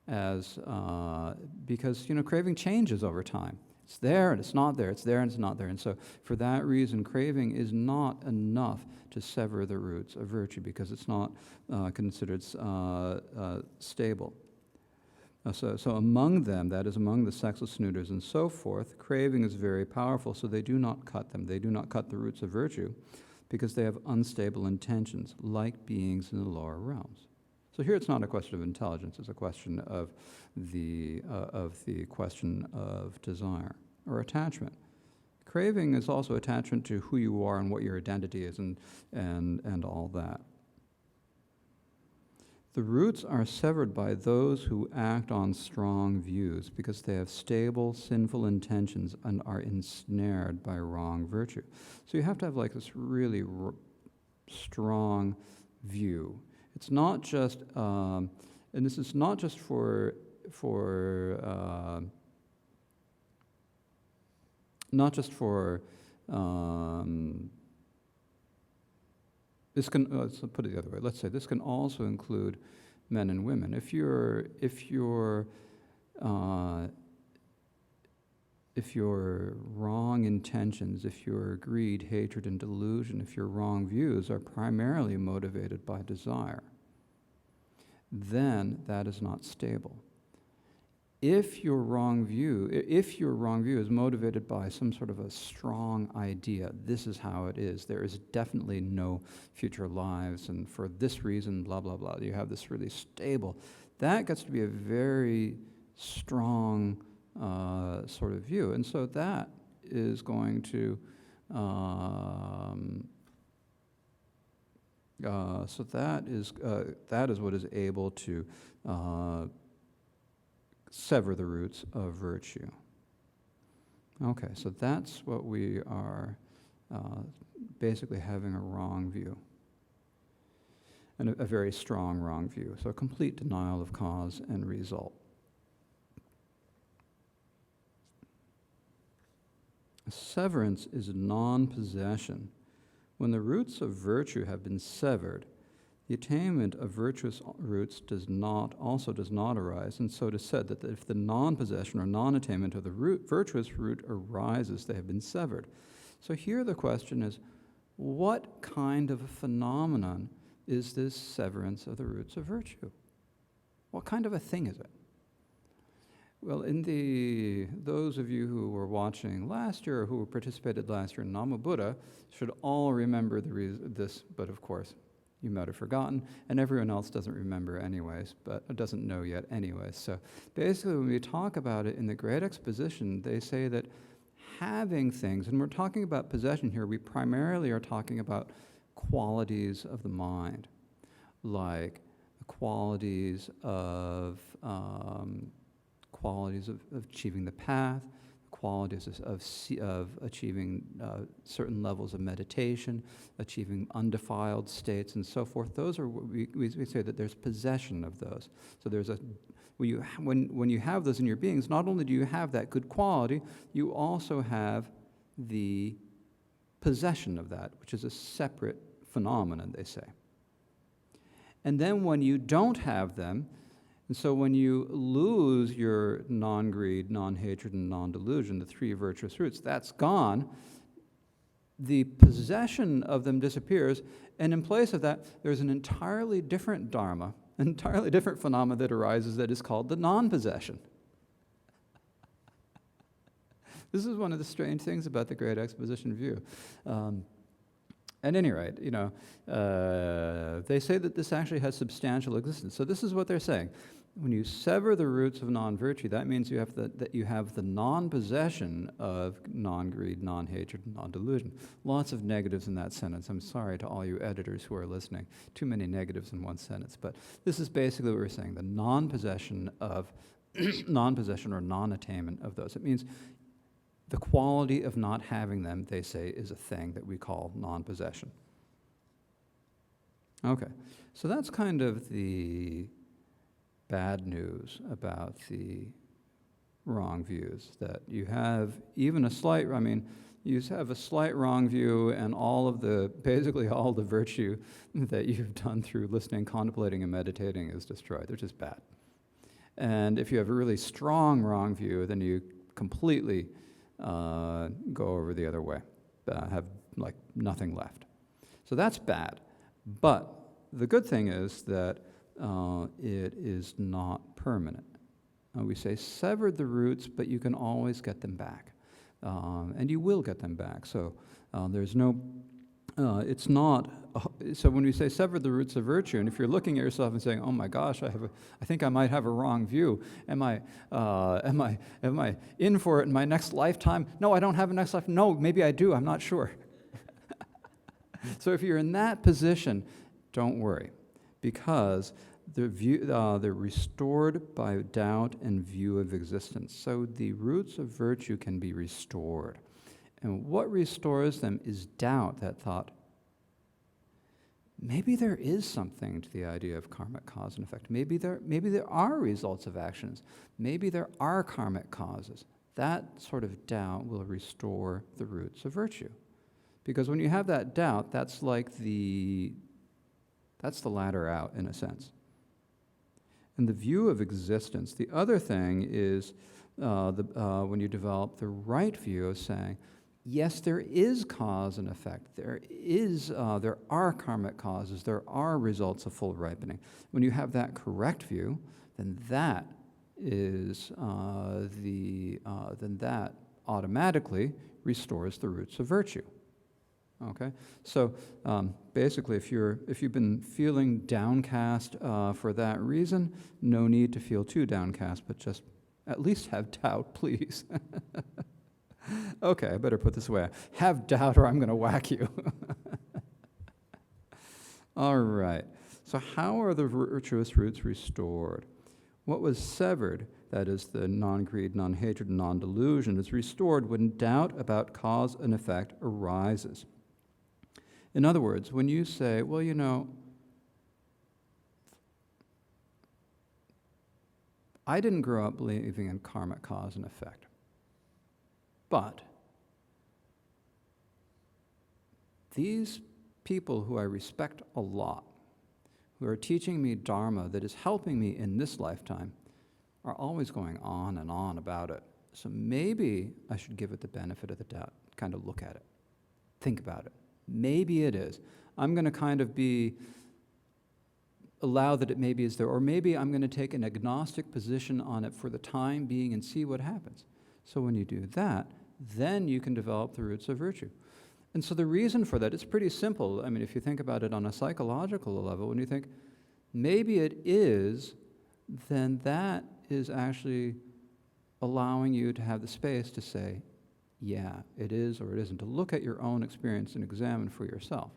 as, because, craving changes over time. It's there and it's not there, it's there and it's not there. And so for that reason, craving is not enough to sever the roots of virtue because it's not considered stable. So among them, that is among the sexless neuters and so forth, craving is very powerful, so they do not cut them. They do not cut the roots of virtue, because they have unstable intentions, like beings in the lower realms. So here it's not a question of intelligence, it's a question of the question of desire or attachment. Craving is also attachment to who you are and what your identity is and all that. The roots are severed by those who act on strong views because they have stable, sinful intentions and are ensnared by wrong virtue. So you have to have like this really strong view. It's not just, and this is not just for this can, let's put it the other way. Let's say this can also include men and women. If your wrong intentions, if your greed, hatred, and delusion, if your wrong views are primarily motivated by desire, then that is not stable. If your wrong view is motivated by some sort of a strong idea, this is how it is, there is definitely no future lives, and for this reason, blah, blah, blah, you have this really stable, that gets to be a very strong sort of view. And so that is going to, that is what is able to sever the roots of virtue. Okay, so that's what we are basically having a wrong view, and a very strong wrong view. So a complete denial of cause and result. Severance is non-possession. When the roots of virtue have been severed, the attainment of virtuous roots does not arise, and so it is said that if the non-possession or non-attainment of the virtuous root arises, they have been severed. So here the question is, what kind of a phenomenon is this severance of the roots of virtue? What kind of a thing is it? Well, those of you who were watching last year or who participated last year in Nama Buddha should all remember this, but of course, you might have forgotten, and everyone else doesn't remember anyways, but doesn't know yet anyways. So basically, when we talk about it in the Great Exposition, they say that having things, and we're talking about possession here, we primarily are talking about qualities of the mind, like qualities of achieving the path, qualities of achieving certain levels of meditation, achieving undefiled states, and so forth. Those are what we say that there's possession of those. So there's when you have those in your beings, not only do you have that good quality, you also have the possession of that, which is a separate phenomenon, they say. And then when you don't have them, and so when you lose your non-greed, non-hatred, and non-delusion, the three virtuous roots, that's gone. The possession of them disappears, and in place of that, there's an entirely different dharma, an entirely different phenomena that arises that is called the non-possession. This is one of the strange things about the Great Exposition view. At any rate, they say that this actually has substantial existence. So this is what they're saying. When you sever the roots of non-virtue, that means you have that you have the non-possession of non-greed, non-hatred, and non-delusion. Lots of negatives in that sentence. I'm sorry to all you editors who are listening. Too many negatives in one sentence. But this is basically what we're saying, the non-possession of non-possession or non-attainment of those. It means the quality of not having them, they say, is a thing that we call non-possession. Okay, so that's kind of the bad news about the wrong views, that you have even a slight, you have a slight wrong view and basically all the virtue that you've done through listening, contemplating, and meditating is destroyed. They're just bad. And if you have a really strong wrong view, then you completely go over the other way, have like nothing left. So that's bad. But the good thing is that it is not permanent. We say severed the roots, but you can always get them back. And you will get them back. So there's no it's not. So when we say sever the roots of virtue, and if you're looking at yourself and saying, "Oh my gosh, I think I might have a wrong view. Am I in for it in my next lifetime? No, I don't have a next life. No, maybe I do. I'm not sure." So if you're in that position, don't worry, because they're restored by doubt and view of existence. So the roots of virtue can be restored. And what restores them is doubt, that thought, maybe there is something to the idea of karmic cause and effect. Maybe there are results of actions. Maybe there are karmic causes. That sort of doubt will restore the roots of virtue. Because when you have that doubt, that's the ladder out, in a sense. And the view of existence, the other thing is when you develop the right view of saying, yes, there is cause and effect. There are karmic causes. There are results of full ripening. When you have that correct view, then that automatically restores the roots of virtue. Okay, so basically, if you've been feeling downcast for that reason, no need to feel too downcast, but just at least have doubt, please. Okay, I better put this away. Have doubt, or I'm going to whack you. All right. So how are the virtuous roots restored? What was severed, that is the non-greed, non-hatred, non-delusion, is restored when doubt about cause and effect arises. In other words, when you say, well, I didn't grow up believing in karmic cause and effect, but these people who I respect a lot, who are teaching me Dharma that is helping me in this lifetime, are always going on and on about it. So maybe I should give it the benefit of the doubt, kind of look at it, think about it. Maybe it is. I'm going to kind of allow that it maybe is there, or maybe I'm going to take an agnostic position on it for the time being and see what happens. So when you do that, then you can develop the roots of virtue. And so the reason for that is pretty simple. I mean, if you think about it on a psychological level, when you think, maybe it is, then that is actually allowing you to have the space to say, yeah, it is or it isn't, to look at your own experience and examine for yourself.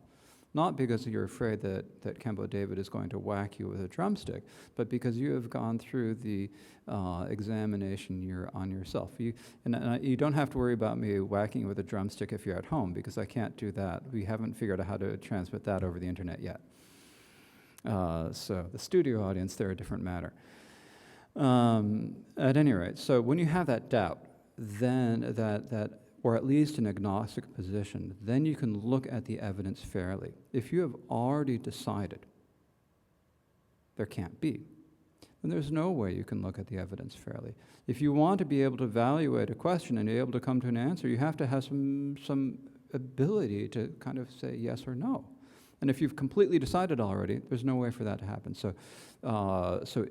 Not because you're afraid that Khenpo David is going to whack you with a drumstick, but because you have gone through the examination on yourself. You don't have to worry about me whacking you with a drumstick if you're at home, because I can't do that. We haven't figured out how to transmit that over the internet yet. So the studio audience, they're a different matter. At any rate, so when you have that doubt, then or at least an agnostic position, then you can look at the evidence fairly. If you have already decided there can't be, then there's no way you can look at the evidence fairly. If you want to be able to evaluate a question and be able to come to an answer, you have to have some ability to kind of say yes or no. And if you've completely decided already, there's no way for that to happen. So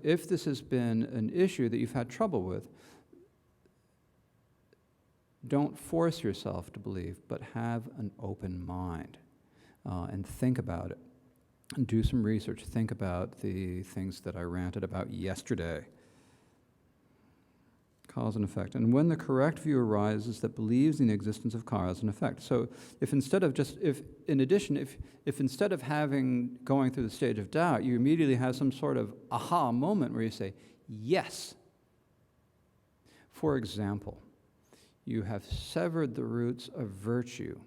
if this has been an issue that you've had trouble with, don't force yourself to believe, but have an open mind and think about it. And do some research. Think about the things that I ranted about yesterday. Cause and effect. And when the correct view arises that believes in the existence of cause and effect. So if instead of going through the stage of doubt, you immediately have some sort of aha moment where you say, yes. For example, you have severed the roots of virtue.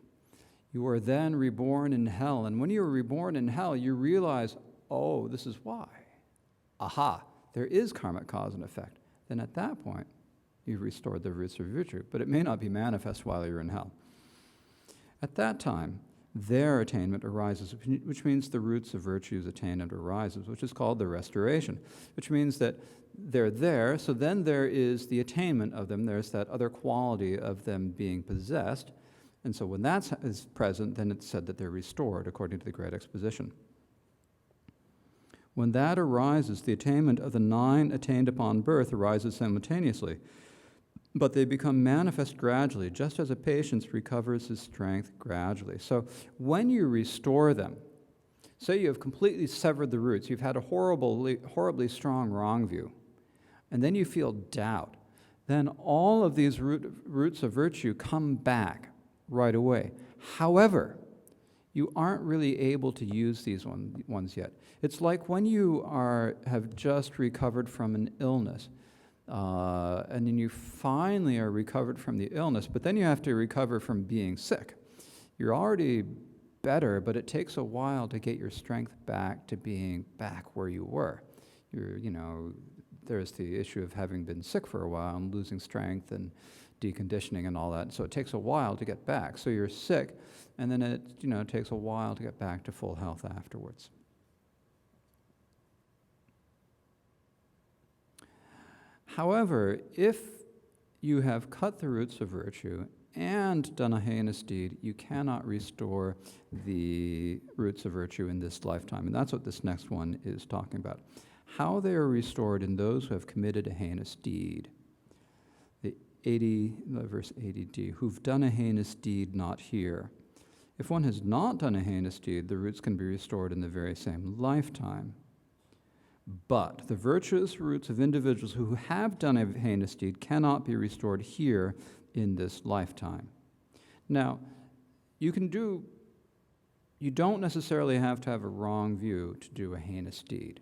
You are then reborn in hell. And when you are reborn in hell, you realize, oh, this is why. Aha, there is karmic cause and effect. Then at that point, you've restored the roots of virtue. But it may not be manifest while you're in hell. At that time, their attainment arises, which means the roots of virtue's attainment arises, which is called the restoration, which means that they're there, so then there is the attainment of them. There's that other quality of them being possessed. And so when that is present, then it's said that they're restored, according to the Great Exposition. When that arises, the attainment of the 9 attained upon birth arises simultaneously. but they become manifest gradually, just as a patient recovers his strength gradually. So when you restore them, say you have completely severed the roots, you've had a horribly strong wrong view, and then you feel doubt, then all of these roots of virtue come back right away. However, you aren't really able to use these ones yet. It's like when you have just recovered from an illness, and then you finally are recovered from the illness, but then you have to recover from being sick. You're already better, but it takes a while to get your strength back to being back where you were. There's the issue of having been sick for a while and losing strength and deconditioning and all that. So it takes a while to get back. So you're sick, and then it takes a while to get back to full health afterwards. However, if you have cut the roots of virtue and done a heinous deed, you cannot restore the roots of virtue in this lifetime. And that's what this next one is talking about. How they are restored in those who have committed a heinous deed. Verse 80d, who've done a heinous deed not here. If one has not done a heinous deed, the roots can be restored in the very same lifetime. But the virtuous roots of individuals who have done a heinous deed cannot be restored here in this lifetime. Now, you don't necessarily have to have a wrong view to do a heinous deed.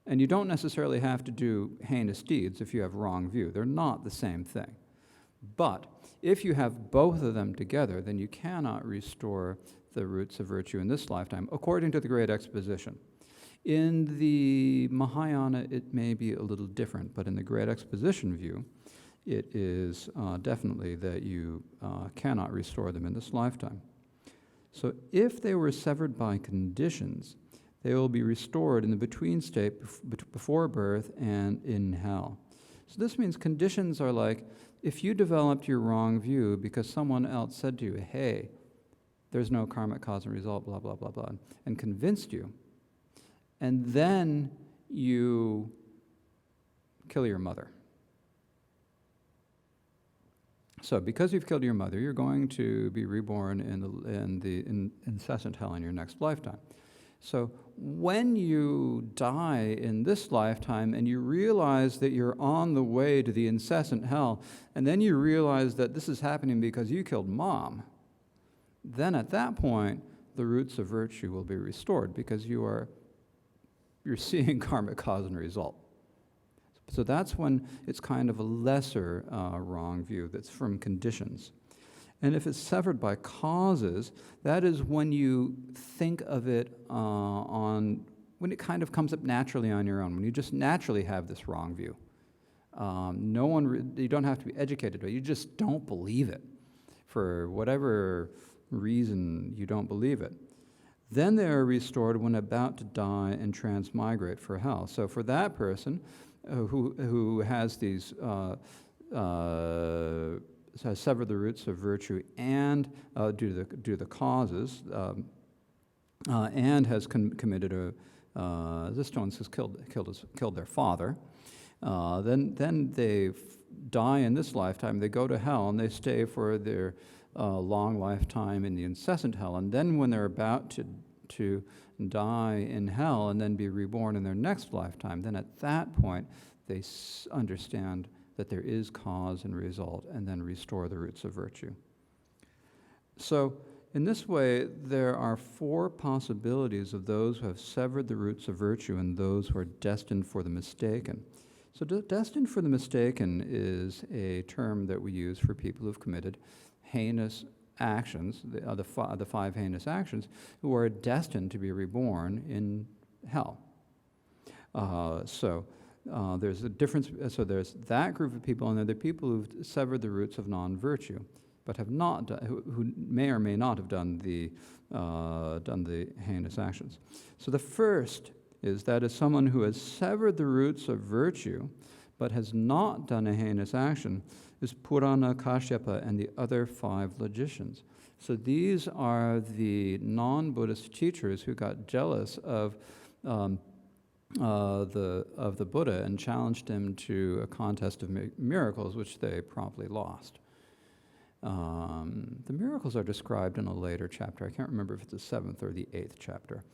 And you don't necessarily have to do heinous deeds if you have wrong view. They're not the same thing. But if you have both of them together, then you cannot restore the roots of virtue in this lifetime, according to the Great Exposition. In the Mahayana, it may be a little different, but in the Great Exposition view, it is definitely that you cannot restore them in this lifetime. So if they were severed by conditions, they will be restored in the between state before birth and in hell. So this means conditions are like, if you developed your wrong view because someone else said to you, hey, there's no karmic cause and result, blah, blah, blah, blah, and convinced you, and then you kill your mother. So because you've killed your mother, you're going to be reborn in the incessant hell in your next lifetime. So when you die in this lifetime and you realize that you're on the way to the incessant hell, and then you realize that this is happening because you killed Mom, then at that point, the roots of virtue will be restored because you're seeing karmic cause and result. So that's when it's kind of a lesser wrong view that's from conditions. And if it's severed by causes, that is when you think of it when it kind of comes up naturally on your own, when you just naturally have this wrong view. You don't have to be educated, but you just don't believe it. For whatever reason, you don't believe it. Then they are restored when about to die and transmigrate for hell. So for that person who has these has severed the roots of virtue and due to the causes, and has committed this one says killed their father. Then they die in this lifetime. They go to hell and they stay for their long lifetime in the incessant hell. And then when they're about to die in hell and then be reborn in their next lifetime, then at that point they understand that there is cause and result, and then restore the roots of virtue. So in this way, there are 4 possibilities of those who have severed the roots of virtue and those who are destined for the mistaken. So destined for the mistaken is a term that we use for people who've committed heinous actions, the 5 heinous actions, who are destined to be reborn in hell. There's a difference. So there's that group of people, and then there are people who've severed the roots of non-virtue, but have not done, who may or may not have done the heinous actions. So the first is someone who has severed the roots of virtue, but has not done a heinous action, is Purana Kashyapa and the other 5 logicians. So these are the non-Buddhist teachers who got jealous of of the Buddha and challenged him to a contest of miracles, which they promptly lost. The miracles are described in a later chapter. I can't remember if it's the 7th or the 8th chapter.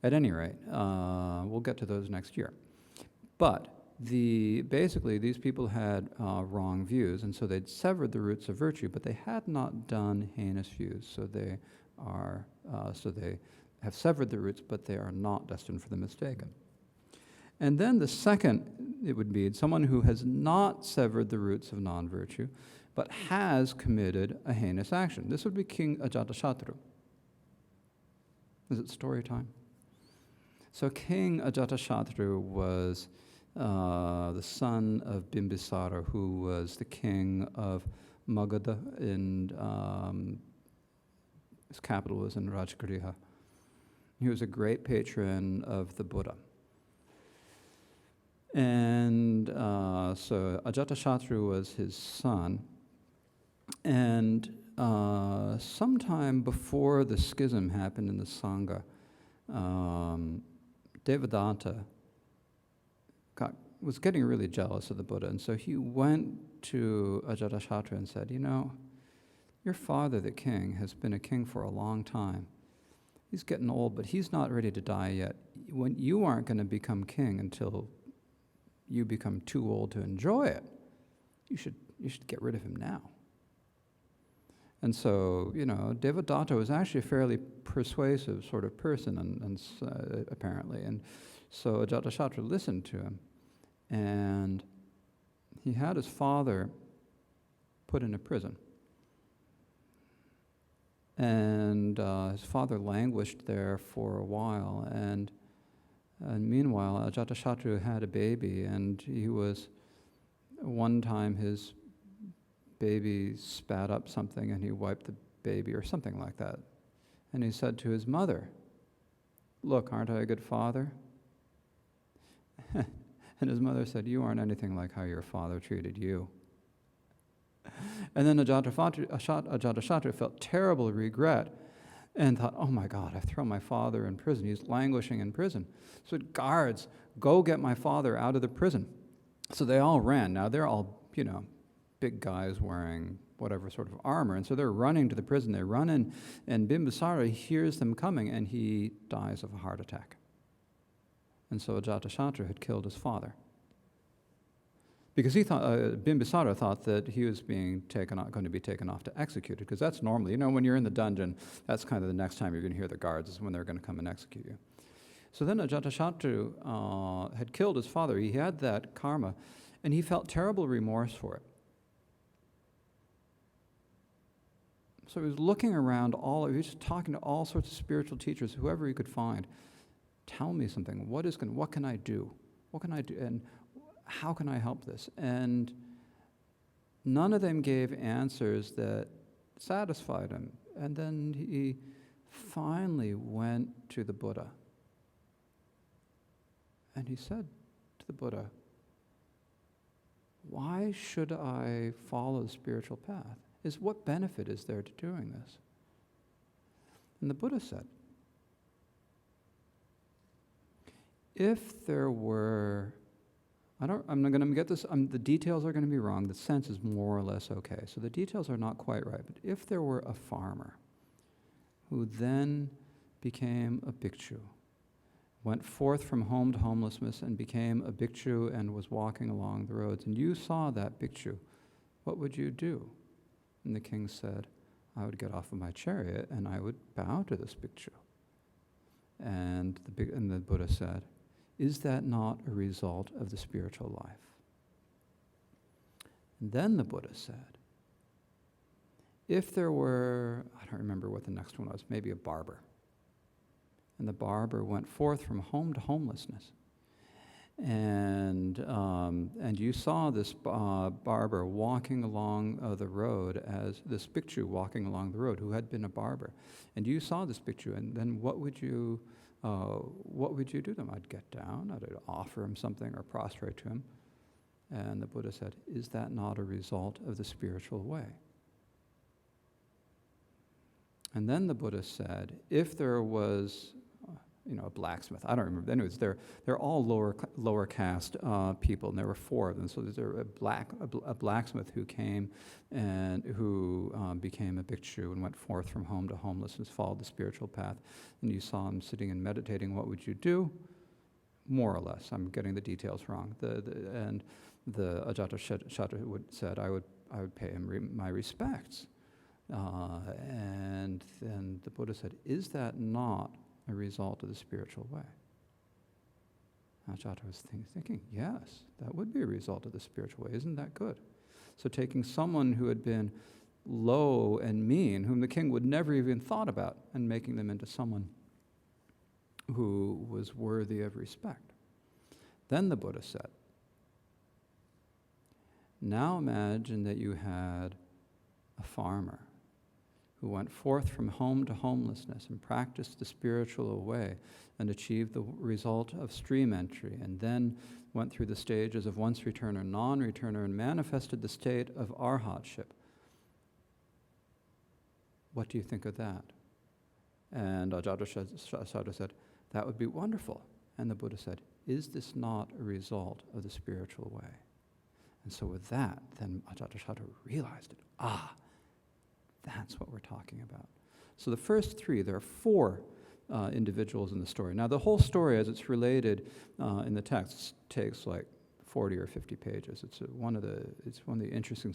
At any rate, we'll get to those next year. But basically, these people had wrong views, and so they'd severed the roots of virtue, but they had not done heinous views. So they have severed the roots, but they are not destined for the mistaken. And then the second, it would be someone who has not severed the roots of non-virtue, but has committed a heinous action. This would be King Ajatashatru. Is it story time? So King Ajatashatru was the son of Bimbisara, who was the king of Magadha, and his capital was in Rajagriha. He was a great patron of the Buddha. And so Ajatashatru was his son. And sometime before the schism happened in the Sangha, Devadatta was getting really jealous of the Buddha. And so he went to Ajatashatru and said, your father, the king, has been a king for a long time. He's getting old, but he's not ready to die yet. When you aren't going to become king until you become too old to enjoy it, you should get rid of him now. And so, Devadatta was actually a fairly persuasive sort of person, and apparently. And so Ajatashatru listened to him, and he had his father put into prison. And his father languished there for a while, and meanwhile, Ajatashatru had a baby, and one time his baby spat up something, and he wiped the baby, or something like that. And he said to his mother, "Look, aren't I a good father?" And his mother said, "You aren't anything like how your father treated you." And then Ajatashatru felt terrible regret and thought, "Oh my God, I've thrown my father in prison. He's languishing in prison." So guards, go get my father out of the prison. So they all ran. Now they're all, big guys wearing whatever sort of armor. And so they're running to the prison. They run in, and Bimbisara hears them coming, and he dies of a heart attack. And so Ajatashatru had killed his father. Because he thought, Bimbisara thought that he was going to be taken off to execute it, because that's normally, when you're in the dungeon, that's kind of the next time you're going to hear the guards is when they're going to come and execute you. So then Ajatashatru had killed his father. He had that karma, and he felt terrible remorse for it. So he was looking around he was talking to all sorts of spiritual teachers, whoever he could find. Tell me something. What can I do? What can I do? And how can I help this? And none of them gave answers that satisfied him. And then he finally went to the Buddha. And he said to the Buddha, "Why should I follow the spiritual path? What benefit is there to doing this?" And the Buddha said, if there were, I'm not going to get this, the details are going to be wrong, the sense is more or less okay, so the details are not quite right, but if there were a farmer who then became a bhikshu, went forth from home to homelessness and became a bhikshu and was walking along the roads, and you saw that bhikshu, what would you do? And the king said, I would get off of my chariot and I would bow to this bhikshu. And the Buddha said, is that not a result of the spiritual life? And then the Buddha said, if there were, I don't remember what the next one was, maybe a barber. And the barber went forth from home to homelessness. And you saw this barber walking along the road as this bhikshu walking along the road who had been a barber. And you saw this bhikshu, and then what would you do to him? I'd get down, I'd offer him something or prostrate to him. And the Buddha said, is that not a result of the spiritual way? And then the Buddha said, if there was a blacksmith. I don't remember. Anyways, they're all lower caste people, and there were 4 of them. So there's a blacksmith who came and who became a bhikshu and went forth from home to homelessness, followed the spiritual path. And you saw him sitting and meditating. What would you do? More or less. I'm getting the details wrong. And the Ajatashatru said, I would pay him my respects. And then the Buddha said, is that not a result of the spiritual way? Ajata was thinking, yes, that would be a result of the spiritual way. Isn't that good? So taking someone who had been low and mean, whom the king would never even thought about, and making them into someone who was worthy of respect. Then the Buddha said, now imagine that you had a farmer who went forth from home to homelessness and practiced the spiritual way and achieved the result of stream entry, and then went through the stages of once returner, non-returner, and manifested the state of arhatship. What do you think of that? And Ajatashatru said, that would be wonderful. And the Buddha said, is this not a result of the spiritual way? And so with that, then Ajatashatru realized it. That's what we're talking about. So the first 3, there are 4 individuals in the story. Now the whole story, as it's related in the text, takes like 40 or 50 pages. It's one of the interesting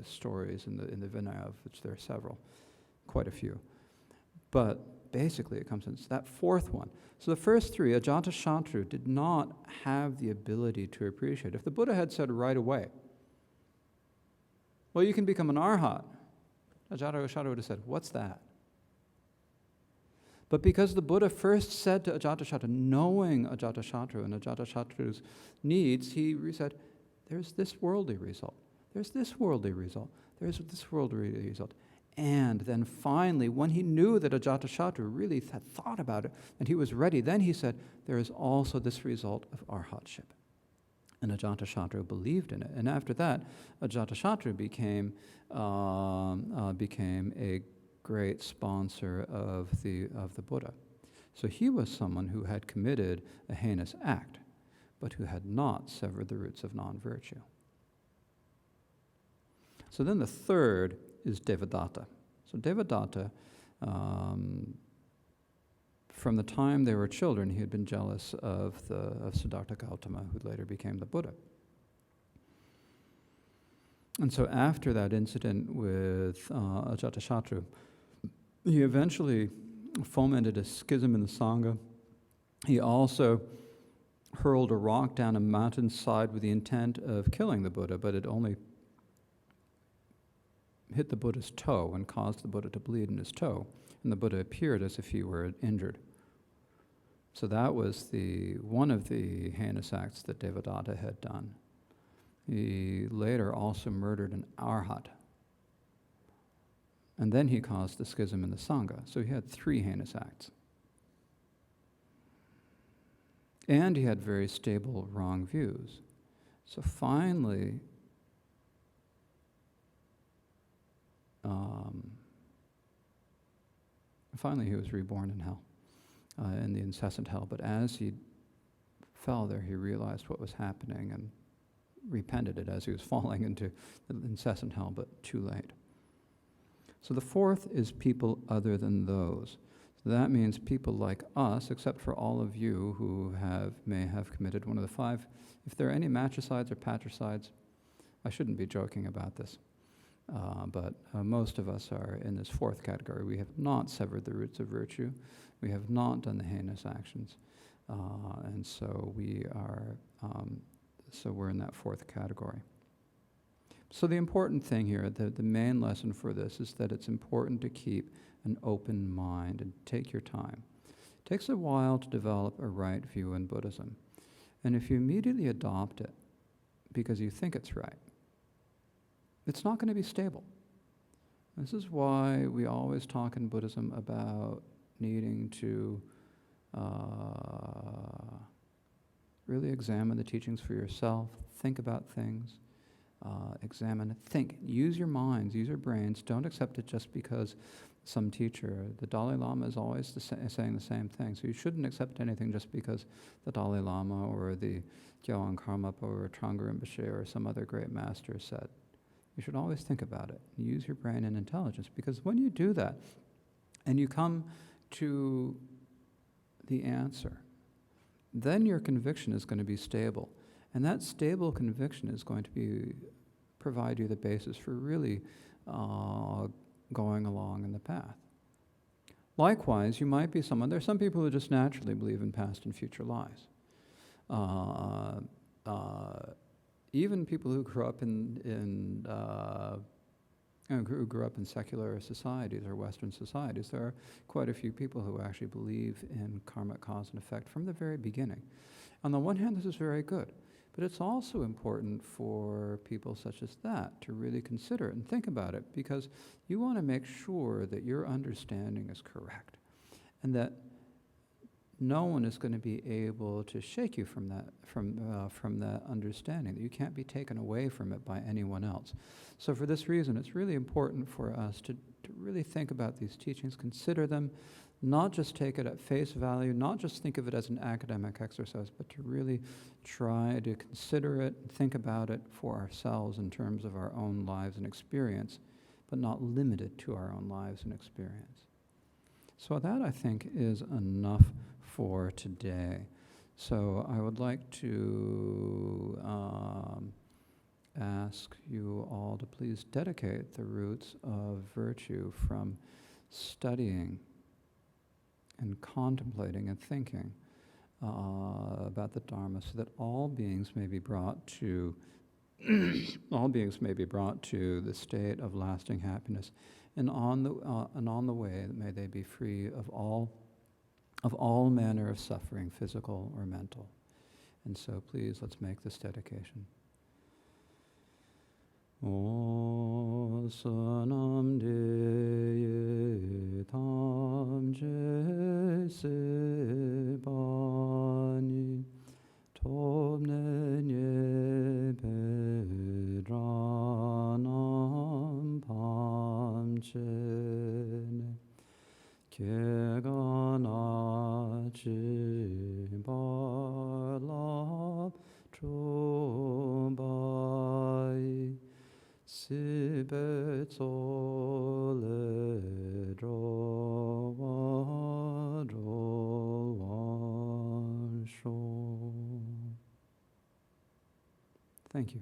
stories in the Vinaya, of which there are several, quite a few. But basically, it comes in that 4th one. So the first 3, Ajatashatru did not have the ability to appreciate. If the Buddha had said right away, well, you can become an arhat, Ajatashatru would have said, what's that? But because the Buddha first said to Ajatashatru, knowing Ajatashatru and Ajatashatru's needs, he said, there's this worldly result, there's this worldly result, there's this worldly result. And then finally, when he knew that Ajatashatru really had thought about it and he was ready, then he said, there is also this result of arhatship. And Ajatashatru believed in it. And after that, Ajatashatru became a great sponsor of the Buddha. So he was someone who had committed a heinous act, but who had not severed the roots of non-virtue. So then the third is Devadatta. So Devadatta, from the time they were children, he had been jealous of Siddhartha Gautama, who later became the Buddha. And so after that incident with Ajatashatru, he eventually fomented a schism in the Sangha. He also hurled a rock down a mountainside with the intent of killing the Buddha, but it only hit the Buddha's toe and caused the Buddha to bleed in his toe, and the Buddha appeared as if he were injured. So that was one of the heinous acts that Devadatta had done. He later also murdered an arhat, and then he caused the schism in the Sangha. So he had 3 heinous acts. And he had very stable wrong views. So finally, he was reborn in hell, in the incessant hell. But as he fell there, he realized what was happening and repented it as he was falling into the incessant hell, but too late. So the 4th is people other than those. So that means people like us, except for all of you who may have committed one of the 5. If there are any matricides or patricides, I shouldn't be joking about this. But most of us are in this 4th category. We have not severed the roots of virtue. We have not done the heinous actions. And so we're in that 4th category. So the important thing here, the main lesson for this is that it's important to keep an open mind and take your time. It takes a while to develop a right view in Buddhism. And if you immediately adopt it because you think it's right, it's not going to be stable. This is why we always talk in Buddhism about needing to really examine the teachings for yourself, think about things, examine it, think, use your minds, use your brains. Don't accept it just because some teacher. The Dalai Lama is always saying the same thing. So you shouldn't accept anything just because the Dalai Lama or the Gyowan Karmapa or Trungpa Rinpoche or some other great master said. You should always think about it. Use your brain and intelligence, because when you do that and you come to the answer, then your conviction is going to be stable. And that stable conviction is going to provide you the basis for really going along in the path. Likewise, you might be someone, there's some people who just naturally believe in past and future lives. Even people who grew up who grew up in secular societies or Western societies, there are quite a few people who actually believe in karmic cause and effect from the very beginning. On the one hand, this is very good, but it's also important for people such as that to really consider it and think about it, because you want to make sure that your understanding is correct and that no one is going to be able to shake you from that understanding, that you can't be taken away from it by anyone else. So for this reason, it's really important for us to really think about these teachings, consider them, not just take it at face value, not just think of it as an academic exercise, but to really try to consider it, think about it for ourselves in terms of our own lives and experience, but not limited to our own lives and experience. So that, I think, is enough for today. So I would like to ask you all to please dedicate the roots of virtue from studying and contemplating and thinking about the Dharma, so that all beings may be brought to the state of lasting happiness, and on the way may they be free of all manner of suffering, physical or mental. And so please, let's make this dedication. O sanam de tam je se bani tobne nye pedranam pamchene kegana chimbalab chubai Sibe tsole drowa drowa sho. Thank you.